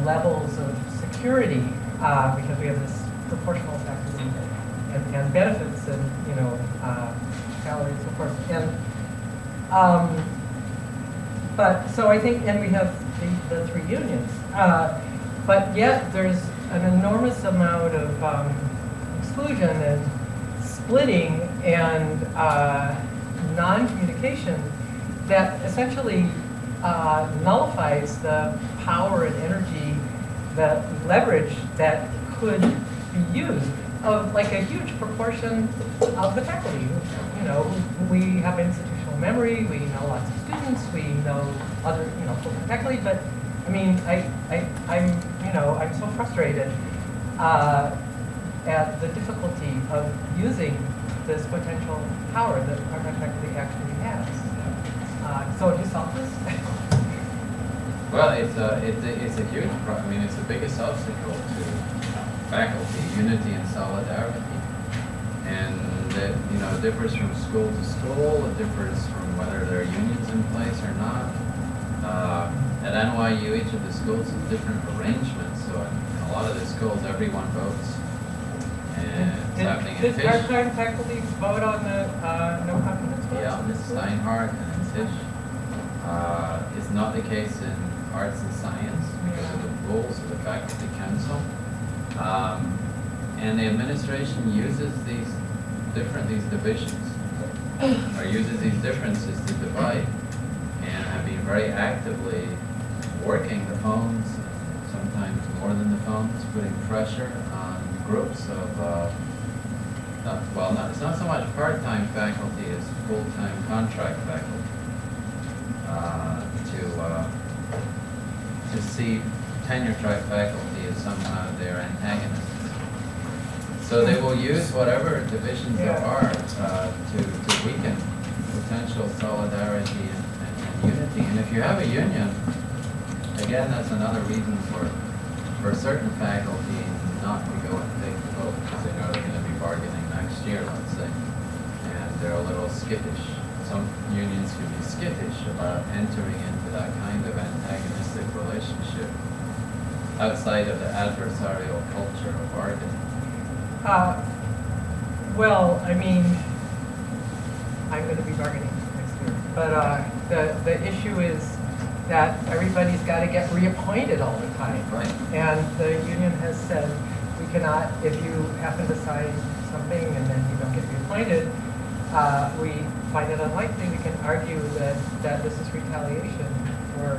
levels of security because we have this proportional faculty and benefits and salaries, of course, and but so I think, and we have the three unions, but yet there's an enormous amount of exclusion and splitting and non-communication that essentially nullifies the power and energy, the leverage that could be used of like a huge proportion of the faculty. We have institutional memory, we know lots of students, we know other, full-time faculty, but I mean, I'm so frustrated at the difficulty of using this potential power that part-time faculty actually has. So have you solved this? Well, it's a huge problem. I mean, it's the biggest obstacle to faculty unity and solidarity, and it differs from school to school. It differs from whether there are unions in place or not. At NYU, each of the schools has different arrangements. So in a lot of the schools, everyone votes, and it's happening in Did Tisch. part-time faculty vote on the no confidence vote? Yeah, in Steinhardt and in Tisch. It's not the case in arts and science because of the rules of the faculty council. And the administration uses these divisions, or uses these differences to divide, and have been very actively working the phones, sometimes more than the phones, putting pressure on groups of, it's not so much part-time faculty as full-time contract faculty, to see tenure-track faculty as somehow their antagonists. So they will use whatever divisions there are to weaken potential solidarity and unity. And if you have a union, again, that's another reason for certain faculty not to go and take the vote because they know they're going to be bargaining next year, let's say, and they're a little skittish. Some unions can be skittish about entering into that kind of antagonistic relationship outside of the adversarial culture of bargaining. Well, I mean, I'm going to be bargaining next year, but the issue is that everybody's got to get reappointed all the time. Right. And the union has said we cannot, if you happen to sign something and then you don't get reappointed, we find it unlikely we can argue that this is retaliation for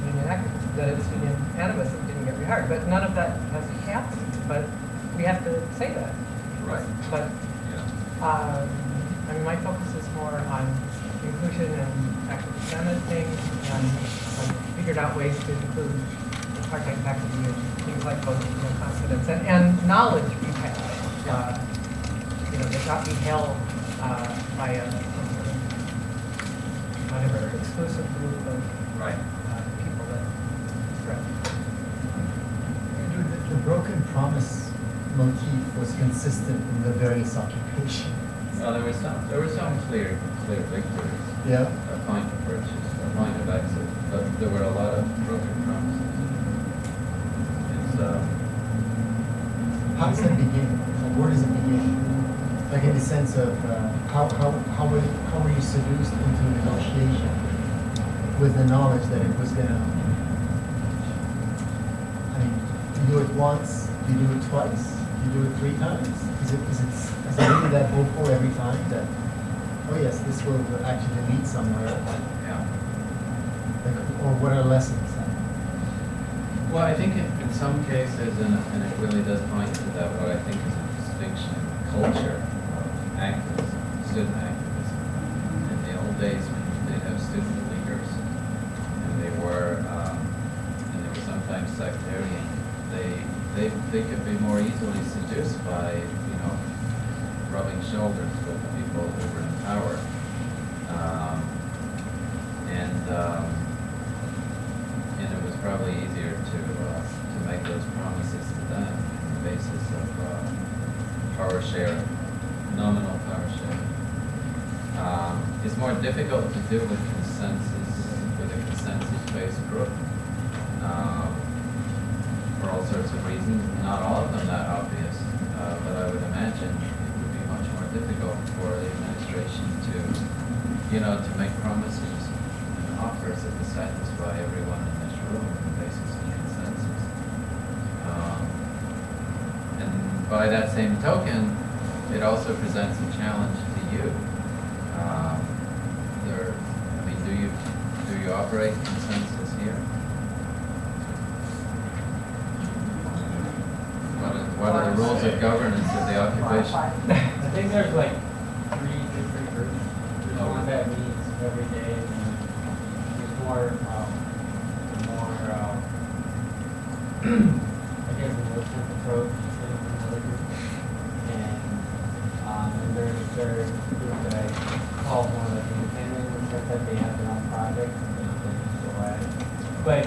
union activism, that it's union animus that didn't get rehired. But none of that has happened. But we have to say that. Right. But I mean, my focus is more on inclusion and actually presented things, and I figured out ways to include part-time faculty and things like both confidence and knowledge we've had. They not be held by a whatever exclusive group of people that spread. Andrew, the broken promise motif was consistent in the various occupations. Well, there were some clear victories. Yeah. A point of purchase, a point of exit, but there were a lot of broken promises. How does that begin? Where does it begin? Like in the sense of how were you seduced into a negotiation with the knowledge that it was gonna? I mean, you were it once, do you do it twice, do you do it 3 times? Is it really that hopeful every time that, oh yes, this will actually lead somewhere? Yeah. Like, or what are lessons? Well, I think in some cases, and it really does point to that, what I think is a distinction in the culture of activism, student activism. In the old days, when you did have student leaders, and they were sometimes sectarian, they could be more easily seduced by, rubbing shoulders with the people who were in power. And it was probably easier to make those promises to them on the basis of power sharing, nominal power sharing. It's more difficult to do with a consensus-based group, for all sorts of reasons. Not all of them that obvious, but I would imagine it would be much more difficult for the administration to make promises and offers that would satisfy everyone in this room on the basis of consensus. And by that same token, it also presents a challenge to you. Do you operate consensus here? What are the rules of governance of the occupation? I think there's like 3 different groups. There's one that meets every day, and then there's more I guess, militant approach to another group. And there's a third group that I call more like independent, in the sense that they have their own projects and they just go at it. But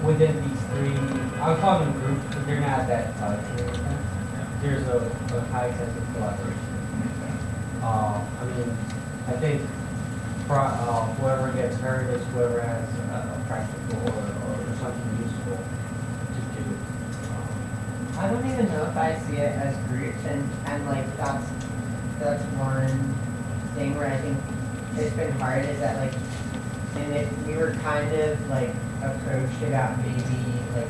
within these 3, I would call them groups, but they're not that tight in a sense. There's a high sense of collaboration. I mean, I think whoever gets heard is whoever has a practical or something useful to do. I don't even know if I see it as groups, and like that's one thing where I think it's been hard, is that like, and if we were kind of like approached about maybe like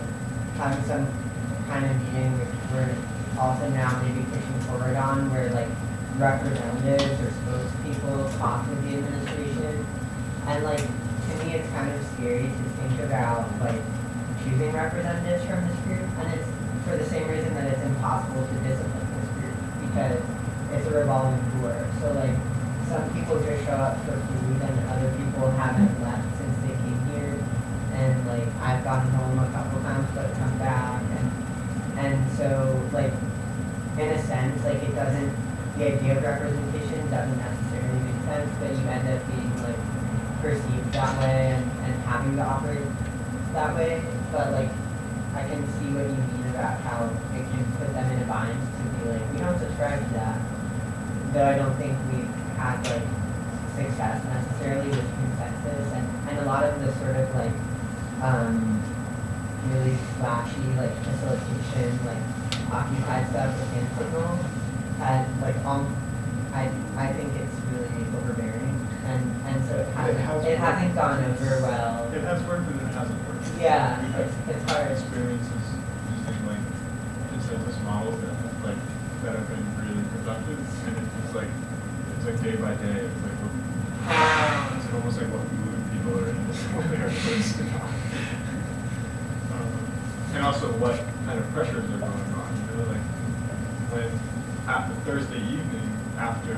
having some kind of meeting, which we're also now maybe pushing forward on, where like representatives or spokespeople talk with the administration. And like, to me, it's kind of scary to think about like choosing representatives from this group, and it's for the same reason that it's impossible to discipline this group, because it's a revolving door. So like, some people just show up for food, and other people haven't left since they came here. And like, I've gotten home a couple times but come back, and so like, in a sense, like the idea of representation doesn't necessarily make sense, but you end up being like perceived that way and having to operate that way. But like, I can see what you mean about how it can put them in a bind to be like, we don't subscribe to that. Though I don't think we've had like success necessarily with consensus, and a lot of the sort of like really flashy like facilitation, like occupied stuff within Signal, and like I think it's really overbearing, and so it hasn't gone over well. It has worked and it hasn't worked. Yeah, We have it's hard. experiences using like consensus models that have been really productive, and it's like day by day. It's like it's almost like what mood people are in when they're placed in. And also what kind of pressures are going on. Like when after Thursday evening, after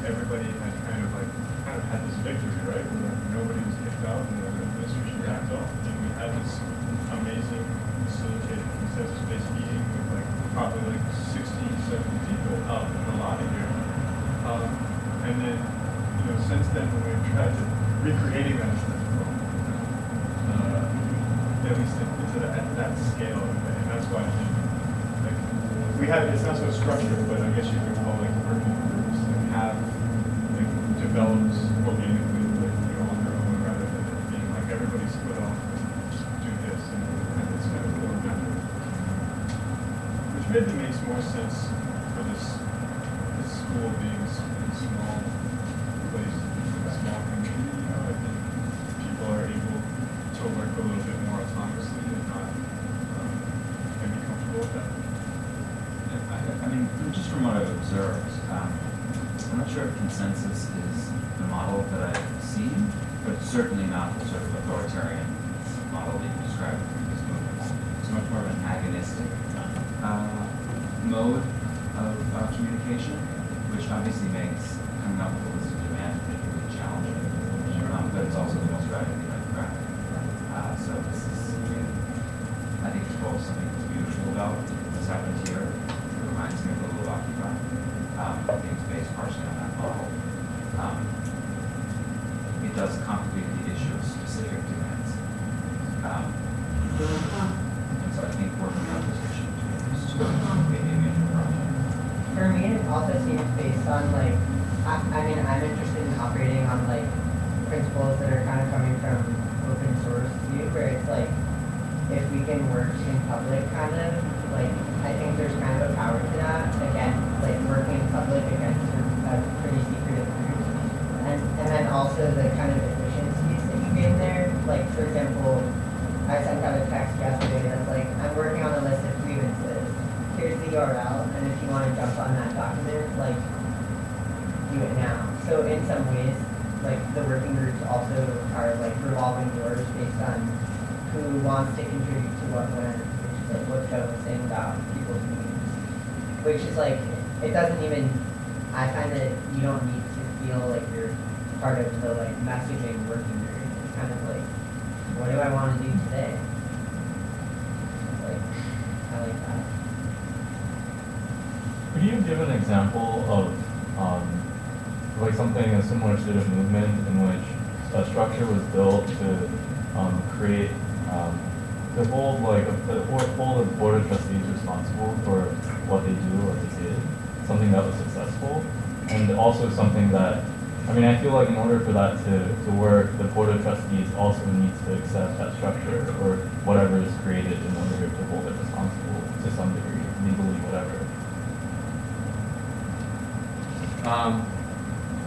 everybody had kind of had this victory, right? Where nobody was kicked out and the administration backed off. And we had this amazing facilitated consensus-based meeting with probably 60, 70 people out in the lobby here. And then, since then when we've tried to recreating that as at least at that scale, and that's why I think it's not so structured, but I guess you could call working groups that have developed organically on their own, rather than it being like everybody split off and just do this and it's kind of more method. Which maybe makes more sense for this school being a small place, a small community. I think people are able to work a little bit more autonomously and not and be comfortable from what I've observed, I'm not sure if consensus is the model that I've seen, but it's certainly not the sort of authoritarian model that you described in previous movements. It's much more of an agonistic mode of communication, which obviously makes coming up with a list of demands particularly challenging, but it's also the most radically democratic. So this is, I think it's both something that's beautiful about what's happened here. It reminds me a little of Occupy. I think it's based partially on that model. It does complicate the issue of specific demands. And so I think working on this issue is maybe a major project. For me, it also seems based on like, I mean, I'm interested in operating on like principles that are kind of coming from open source view, where it's like, if we can work in public kind of, like, I think there's kind of a power to that, again, like working in public against a pretty secretive group. And then also the kind of efficiencies that you gain there, like for example, I sent out a text yesterday that's like, I'm working on a list of grievances, here's the URL, and if you want to jump on that document, like, do it now. So in some ways, like the working groups also are like revolving doors based on who wants to contribute to what when, which is like what Joe was saying about people's needs. Which is like, it doesn't even, I find that you don't need to feel like you're part of the like messaging working group. It's kind of like, what do I want to do today? Like, I like that. Could you give an example of like something, a similar sort of movement in which a structure was built to create, to hold like, hold the board of trustees responsible for what they do or they did, something that was successful, and also something that, I mean, I feel like in order for that to work, the board of trustees also needs to accept that structure or whatever is created in order to hold it responsible to some degree, legally, whatever.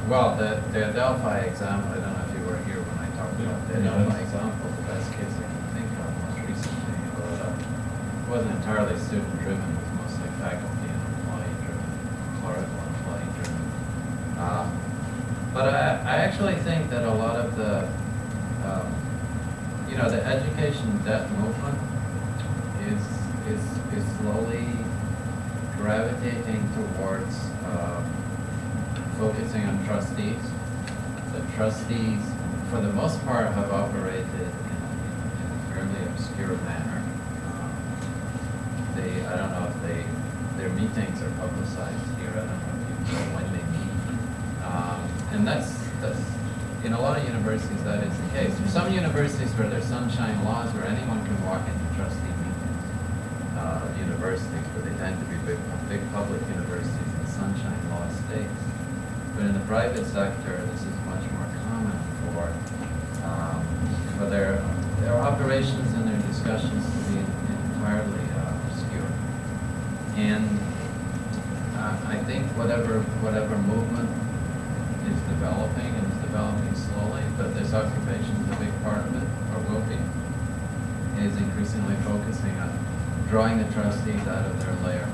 Well, the Delphi example, I don't know if you were here when I talked about the Delphi example, the best case I can think of most recently, but it wasn't entirely student-driven, it was mostly faculty and employee-driven, clerical employee-driven. But I actually think that a lot of the, you know, the education debt movement is slowly gravitating towards focusing on trustees. The trustees, for the most part, have operated in a fairly obscure manner. I don't know if their meetings are publicized here. I don't know if you know when they meet. And that's in a lot of universities that is the case. There's some universities where there's sunshine laws where anyone can walk into trustee meetings. Universities where they tend to be big public universities in sunshine law states. But in the private sector, this is much more common for their operations and their discussions to be entirely obscure. And I think whatever movement is developing, and is developing slowly, but this occupation is a big part of it, or will be, is increasingly focusing on drawing the trustees out of their lair,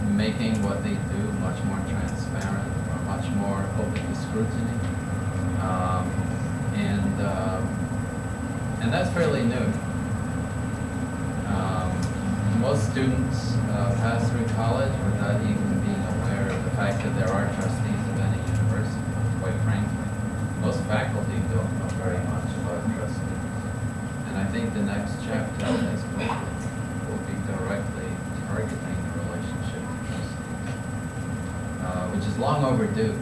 making what they do much more transparent, or much more open to scrutiny, and that's fairly new. Most students pass through college without even being aware of the fact that there are trustees of any university, quite frankly. Most faculty don't know very much about trustees. And I think the next chapter of this book will be directly targeting the relationship to trustees, which is long overdue.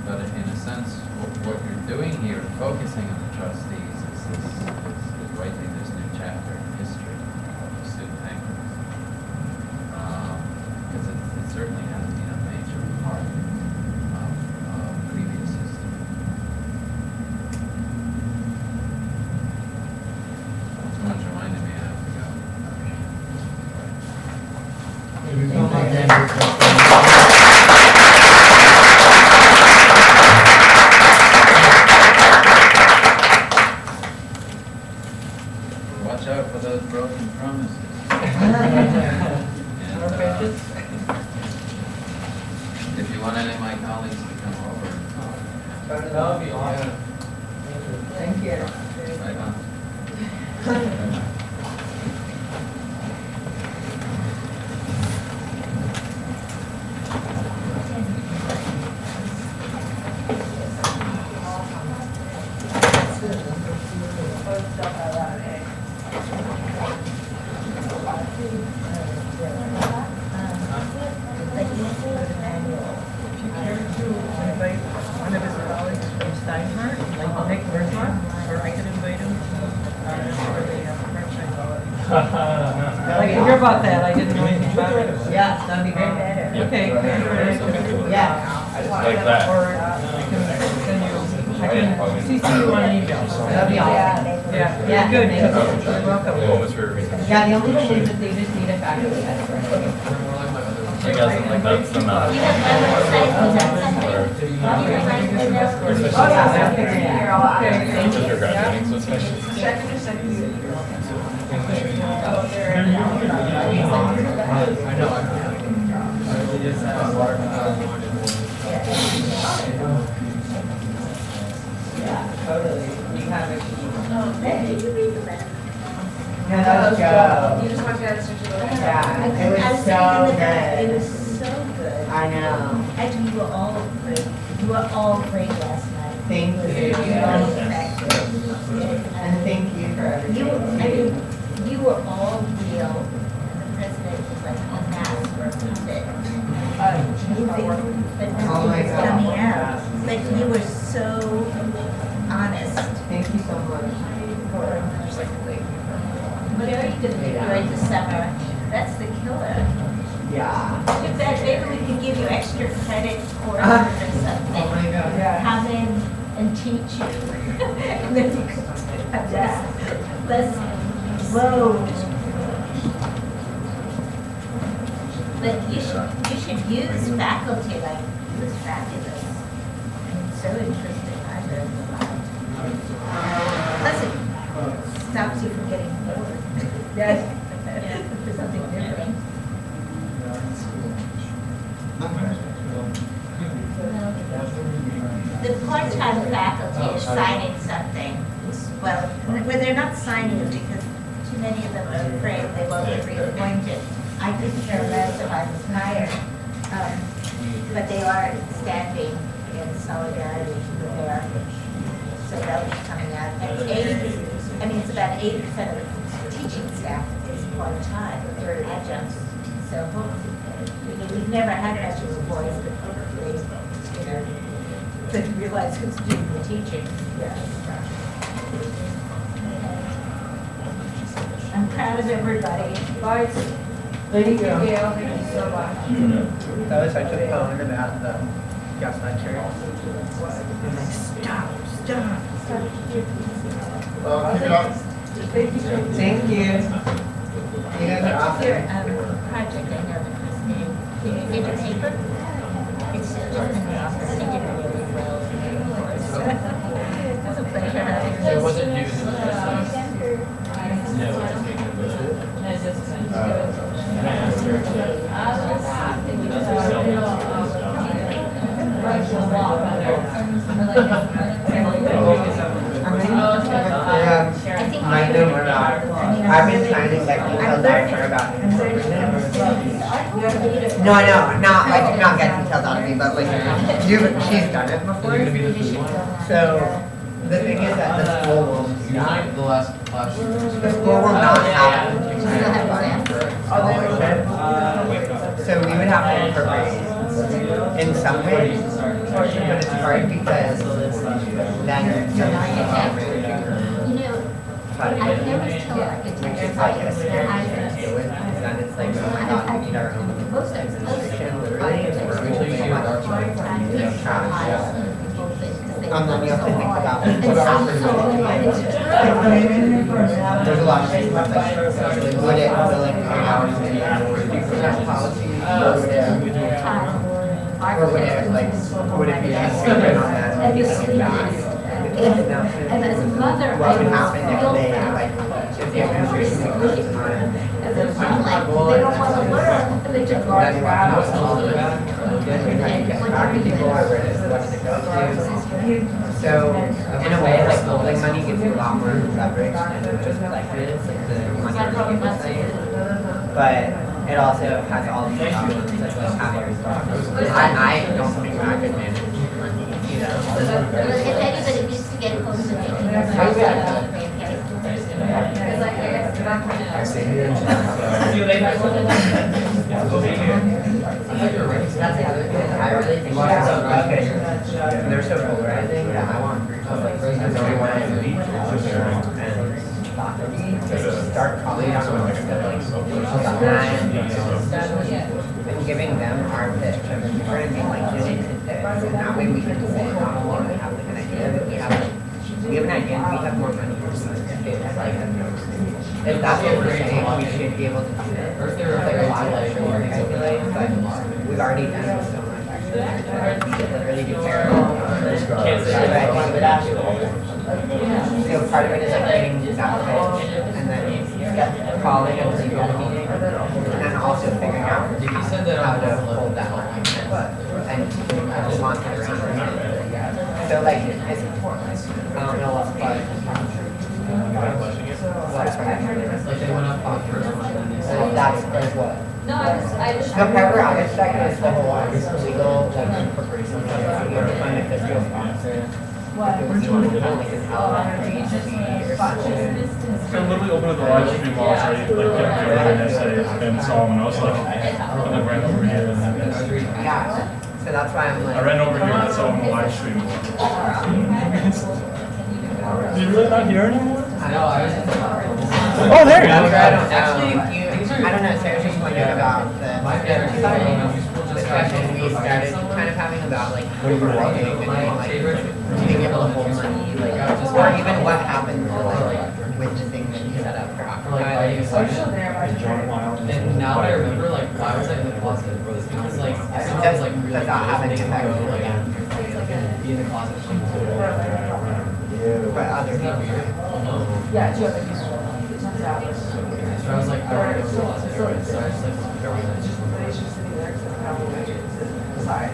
But in a sense, what you're doing here, focusing on the trustees, is writing this new chapter in history of the student anchors. Because it certainly has been a major part of previous history. Someone's reminding me I have to go. Watch out for those broken promises. More pages? want any of my colleagues to come over? That would be awesome. Thank you. Right on. If you care to invite one of his colleagues from Steinhardt, like Nick Bergman, or I could invite him for the Berkshire. Like, hear about that, I didn't know anything about it. Yeah, that'd be great. Okay. Yeah. Like that. Or I can send you, I can CC you on an email. That'd be awesome. Yeah, Yeah, good, thank you. you're welcome. Yeah, the only thing is that they just need a faculty editor. You guys like that's the mouth. You have my website, is that something? You have my email? Oh, yeah, here, I'll add it. Because you're graduating, so it's Second or second year. Oh, there. I know, I really just Yeah, totally. You have a Did you read the letter? No, that was You Joe. just want to add a section to it? Yeah, it I was was so reading the letter, it good. was so good. I know. Actually, you were all great. You were all great last night. Thank It was you. really effective. And thank you for You, everything. I mean, you were all real, and the president was like a master of it. But Oh my nothing was God. coming out. But you were so honest. Thank you so much. What are you gonna do during the summer? That's the killer. Yeah. In fact, maybe we can give you extra credit courses or Oh my something. God. Yeah. Come in and teach you. And then you could have less load. But you should use faculty, like, he was fabulous. And so interesting, I learned a lot. Plus it stops you from getting bored. Yes. For something different. The part-time faculty is signing something. Well, they're not signing it because too many of them are afraid they won't get reappointed. I couldn't care less if I was hired. But they are standing in solidarity with their, so they'll be coming out. And it's about 80% of the teaching staff is part-time, or adjuncts. So hopefully, we've never had much of a voice, but hopefully, could realize who's doing the teaching. I'm proud of everybody. Bye. Thank you. Gail, thank you so much. That was such a phone about the gas lecture. Stop. Keep it up. Thank you. You guys are awesome. Your project, I know the first name. Did you get a paper? It's just an office. They did really well, of course. It was a pleasure having you. So it wasn't you, it was just us. Yeah, it was taken a visit. And I asked her. I think I know we're not. I've been trying to get details out of her about it. No, I know, not get details out of me, but like, she's done it before. So, the thing is that the school will You're not, not the last year. the school will not have. So we would have to incorporate in some ways, but it's hard because then some You know, I never tell architects which is like a scary thing to deal with, because then it's like, oh my god, we need our own most position of literally, and we're Wait till you see what Dark's like. And then you have to think about And what some our so there's a lot of things like, would it will it pay hours in policy, or would it like, would it be just on that? And you sleep. And as a mother, I What would was happen if feel they, bad. like, if the administration would take time? As a mom, like, they don't want to learn, and they just go Then what around. happens? good way to get back to people or where to what to go to. So in a way, like building money gives you a lot more leverage than just collections, like the money that people say. But it also has all these problems of like having I don't think I could manage money, you know. If anybody needs to get close to making a I see here. That's the other thing. I really think they're so polarizing that I want groups of like faculty to start calling out on like and giving them our pitch. I mean, we're going to be like doing it today. And that way we can say not only we have like an idea, but we have an idea and we have more money. Like, if that's what we're saying, we should be able to do it. There's like a lot of extra work, I feel like, but we've already done it so much. Actually, we should literally do parallel. So part of it is like getting that pitch, and then calling and leaving the meeting, and then also figuring out how to hold that argument and launch it around. So like, I don't know what, but. That's what. No, I just. No, Pepper, I expect it's level one, it's legal, like, corporation, you have to find a fiscal sponsor. What? If you want to have like an agency or something. I literally opened up the live stream while I was ready, like, getting ready an essay, and saw him, and I was like, and I ran over here, and Yeah, so that's why I'm like. I ran over here and saw him on the live stream. Is he really not here anymore? No, I was just. Oh, there he is. I don't know, Sarah's just wondering about the discussion we started kind of having about like overwriting and like being able to hold money, like, or even what happened with the thing that you set up for Occupy. And now that I remember, like, why was I in the closet? Because, like, sometimes, like, really Does that have an effect? be in the closet. But other people. Yeah, do you have like So I was like, I want to go to the closet. So I was like, it's just sitting there, because I have a way to decide.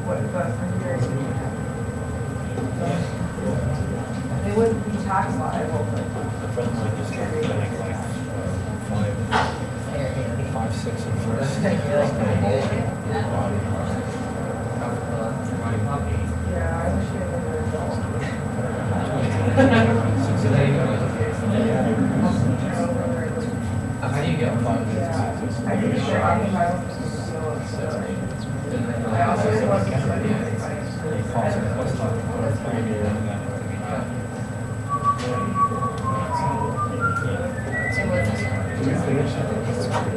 What, but for here, they wouldn't be tax liable, but. Five, six, and first. Yeah, I wish they were adults. how do you get one? Yeah, I think they're occupied with I also really want to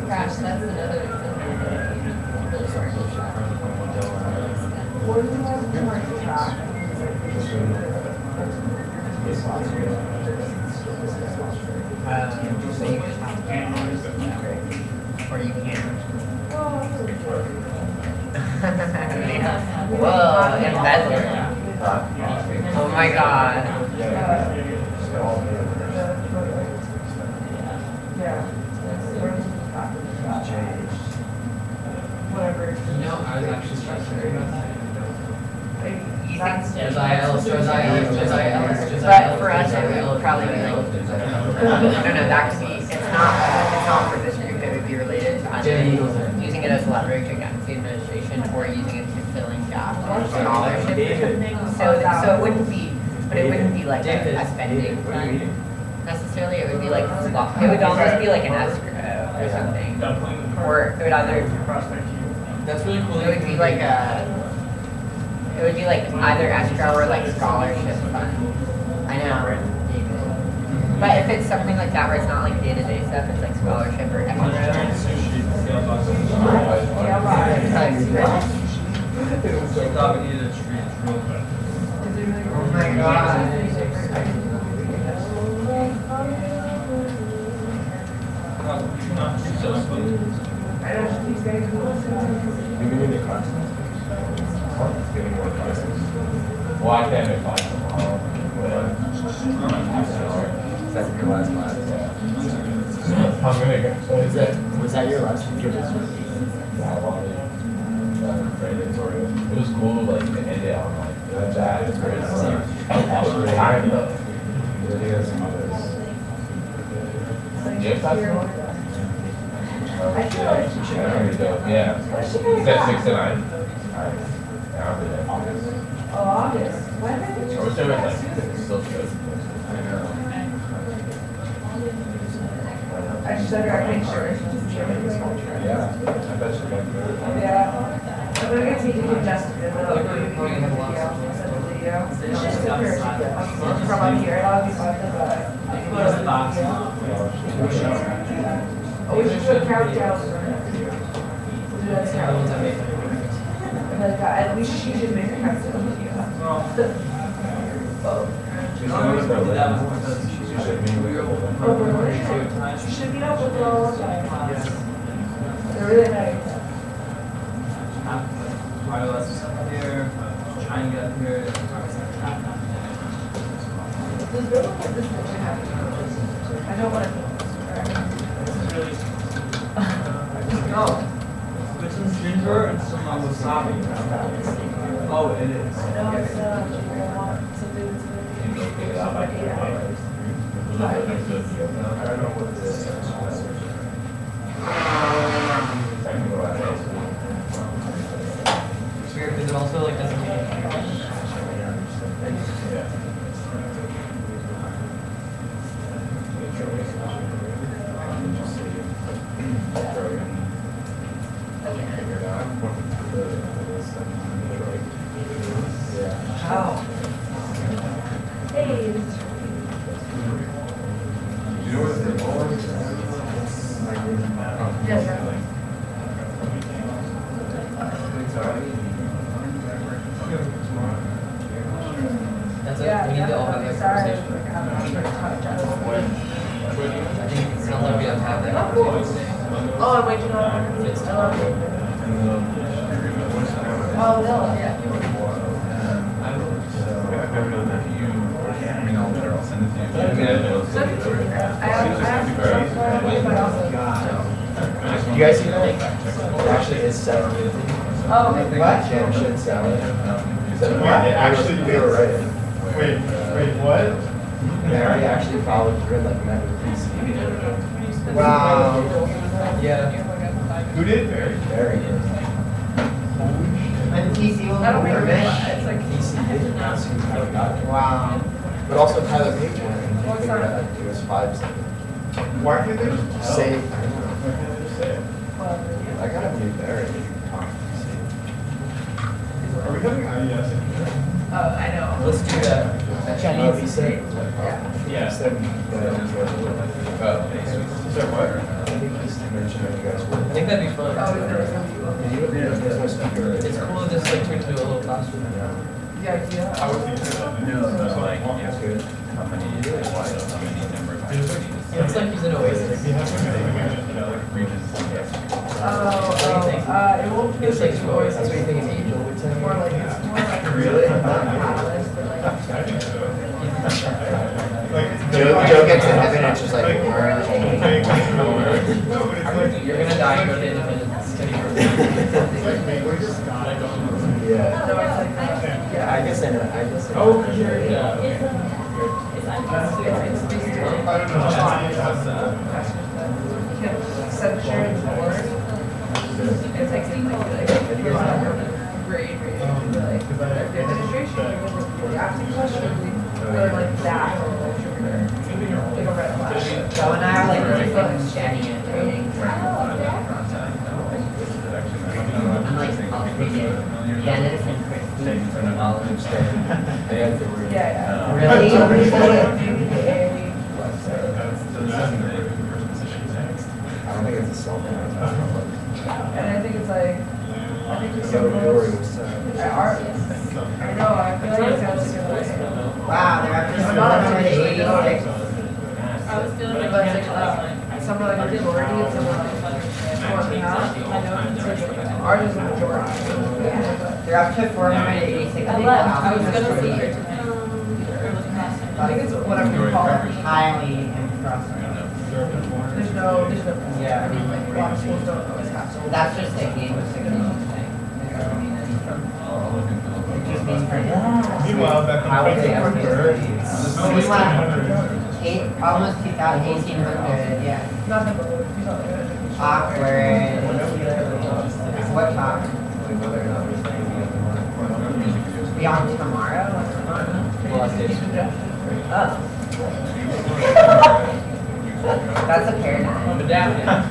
Gosh, that's another what do you want to market track? So you just have to, or you can't. Whoa, embezzler. Oh my god. Whatever. You know, I was actually stressed very about that. Josiah But for us, it would probably be like, no, that could be, it's not for this group, it would be related to either using it as leverage against the administration or using it to filling gaps in scholarship. So it wouldn't be like a spending fund necessarily, it would be like, it would almost be like an escrow or something. Or it would either, That's really cool. it would be like it would be like either escrow or like scholarship fund. I know. But if it's something like that where it's not like day-to-day stuff, it's like scholarship or escrow. Oh my god. Well, I can't make mine tomorrow. That's your last class. I'm gonna go. Was that your last week? It was cool, like, the end it on, like, that is great. Tired though. You have time? I feel like Yeah. Is that 6 to 9? Alright. Yeah, I'll be there. August. When did I wish there was like still shows. I just said I make sure. Yeah, I bet you like Yeah. I'm gonna get taken to Justin and then I'll give you the video. Send the video. It's just a picture from up here. I'll be fine with that. Oh, we should do a countdown. We'll do that countdown. Like, at least she should make a countdown video. Oh, really? She should be up with all of them. They're really nice. Wireless here, trying to get up here. Does Bill look at this picture happy? I know what No. Put some ginger and some wasabi. Oh, it is. No, it's something that's it out by 8 hours. I don't know what this is. It's weird because it also like doesn't take any Oh. Hey. Yes, sir. That's Yeah, we need to all have that sorry. conversation. I think it sounds like we have to have that conversation. Oh, I'm waiting on. I love you. Oh, no, yeah. You guys see that? It actually is salad. Oh, Black shit salad. Actually, we were right. Wait, what? Mary actually followed through and like met with DC. Wow. Yeah. Who did? Barry. Mary. And TC will I don't make remember it. it. It's like. DC did. That's who Tyler got it. Wow. But also Tyler Page went and he What's figured that? out like, it was 5 seconds. Why can't they just Say, I Why don't know. can't they just say it? I gotta believe Barry. Are we having IES in here? Oh, I know. Let's do that. Oh, he said. Yeah. He said, So what? I think he's mentioned that you guys I were. think that'd be fun. Oh, there's no view. There's no speaker. It's cool to just like turn to a little classroom. The idea. I was thinking that. That's good. It's like using Oasis. He has something It won't be It's like like voice. voice. That's what you think an angel would say. More like, it's more like. Really? Not catalyst, but like. Joe gets to heaven and it's just like, You're gonna die and go to Independence City for yeah. No, it's like, Yeah, I guess I know. I guess I know. Oh, sure, yeah. it's basically. I don't know. Send sharing the board. It's like, grade, like, the administration, the acting question, or like that, or like sugar, like a red flash. Joe and I are like really focused Jenny and training for I'm like freaking Dennis and Christine from college. Yeah. Really? I don't think it's a cell phone. And I think it's like, I think it's so So Dory close. was, I know, I feel like it sounds like a Wow, they're up to It's not like 786. I was feeling like But it's like, someone like a majority and someone like 4.5. I know it's like, ours is a majority. They're up to 486. I was gonna see your tonight. I think it's whatever you call it. Highly impressive. sharp corners. There's no, Yeah. I mean, like, a lot of schools don't always have to. That's just a gamification thing. It doesn't mean anything. It just means for, Meanwhile, back I would say in Pittsburgh, Meanwhile, almost 1800, yeah. Not that, but he's not like that. Awkward. What talk? Beyond tomorrow? What's tomorrow? Oh. That's a paradigm.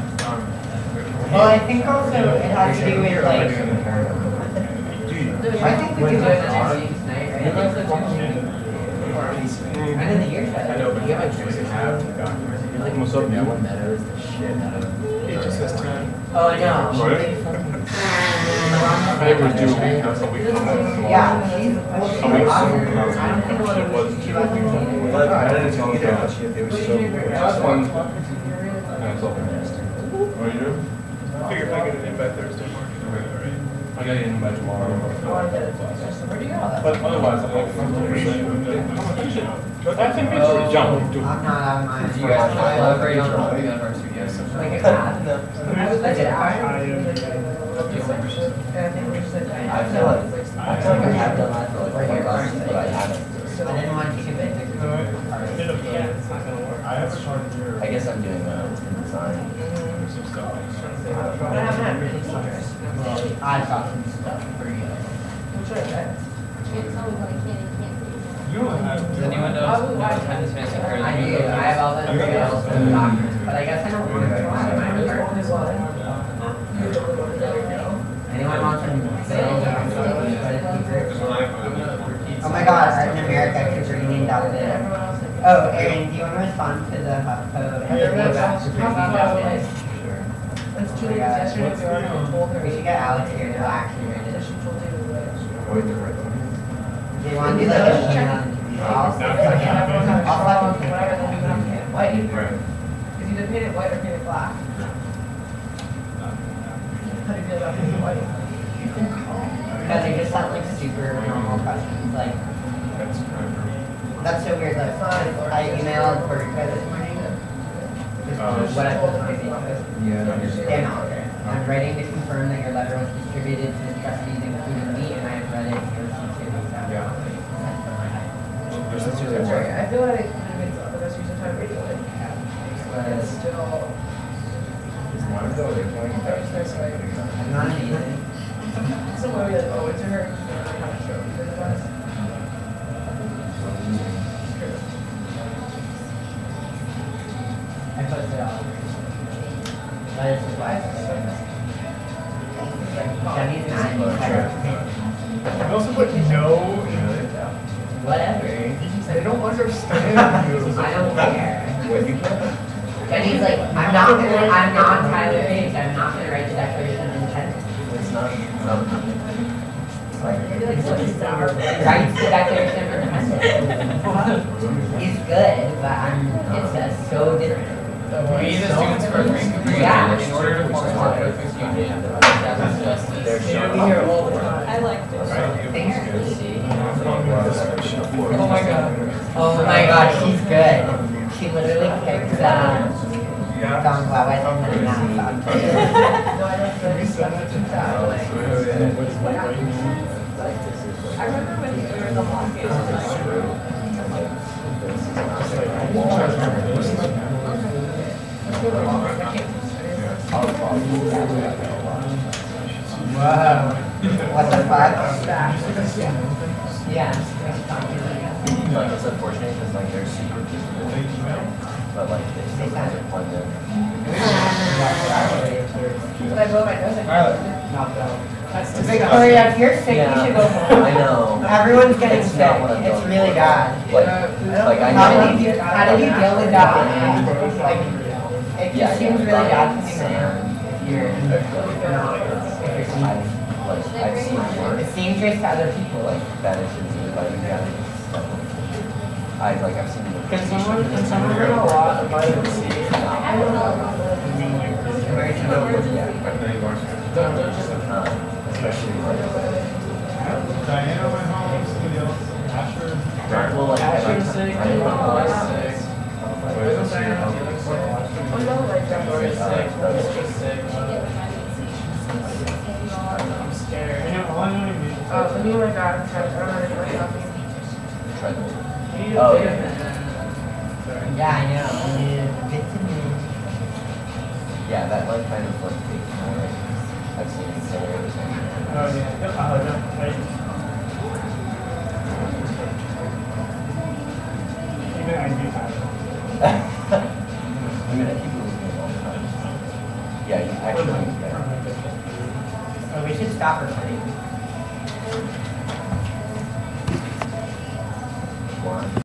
Well, I think also it has to do with like. I think we could do it next week tonight, right? End of the year. I know, but you have a choice to have documents. You're like, what's up, One Meadows, the shit out of HSS 10. Oh, I know. Favors due a week, that's a week. Yeah, she's awesome. I don't think it was too much. But I didn't tell them how much it was so weird. That's one. That's all. What do you do? I figure if I get an invite Thursday morning, I'll be all right. I got you in by tomorrow. Where do you go? But otherwise, I'm like, I think we should jump. I'm not out of my. Do you guys collaborate on all the university? Like a cat? I was like, I think we're just like, I feel like I have done that for like 4 months, but I haven't. I didn't want to keep it. I have a short year. I guess I'm doing design. Some stuff. But I haven't had really serious. I've got some stuff for you. Which are that? Can't tell me what I can and can't do. You don't have. Does anyone know attendance fancy I do. I have all the details for the documents, but I guess I don't want to go to my part. Anyone want some? Oh my god, art in America keeps reading out there. Oh, Aaron, do you want to respond to the HuffPo and the about It's too late, yesterday we already told her. We should get Alex here to actually read it. She told you that. Do you want to do like a I'll Everyone has whatever, then we would have to paint it white. It's either paint it white or paint it black. How do you feel about painting it white? Because they just sound like super normal questions, like, that's so weird, like, I emailed Bertka this morning, just what I told my Facebook. Damn author. I'm writing to confirm that your letter was distributed to the trustees, including me, and I have read it, your securities have I feel like it's the best use of time we do it. But it's still. I'm not amazing. Somewhere we like, oh, it's her. Kind of show you the best. I posted all. Letters to wife. Jenny's not in I also put no in it. whatever. They don't understand you. I don't care. Jenny's like, I'm not Tyler Page, I'm not gonna write the Declaration of Intent. It's not. Writes the Declaration of Intent. He's good, but it's just so different. We, the students for Green Cooper Union, in order to form a perfect union, establish justice. I like this. Oh my god. Oh my god, she's good. She literally picked Don Glawet and then that. I remember when we were in the hall Wow. What the fuck? Yeah. Like, it's unfortunate because like they're super people, but like they still kind of plug in. But I blow my nose at Victoria, if you're sick, you should go home. I know. Everyone's getting It's sick. not what I'm It's going really for. bad. Like I How know. did you deal with that? Like, it Yeah, just seems yeah. really bad to me. Sam. If you're not. I've seen worse. It's dangerous to other people. Like that is like I've seen. Can someone run a lot of vitamin C? Especially like. Diana went home, somebody else, Asher. Well, like, Asher's sick, I don't know. I'm sick. Wait, is this your house? Oh, no, like, Victoria's sick, Mr. sick. I'm scared. Yeah, all I know you need. Let me and my dad check, I don't know if my copy. Try this. You need a Oh, big- Yeah, I know. Yeah, vitamin. Yeah, that like kind of like takes more like, I've seen it so many times. Oh, yeah. Yep, right. Even I do have it. I mean, I keep losing it all the time. Yeah, you actually, yeah. Oh, we should stop recording.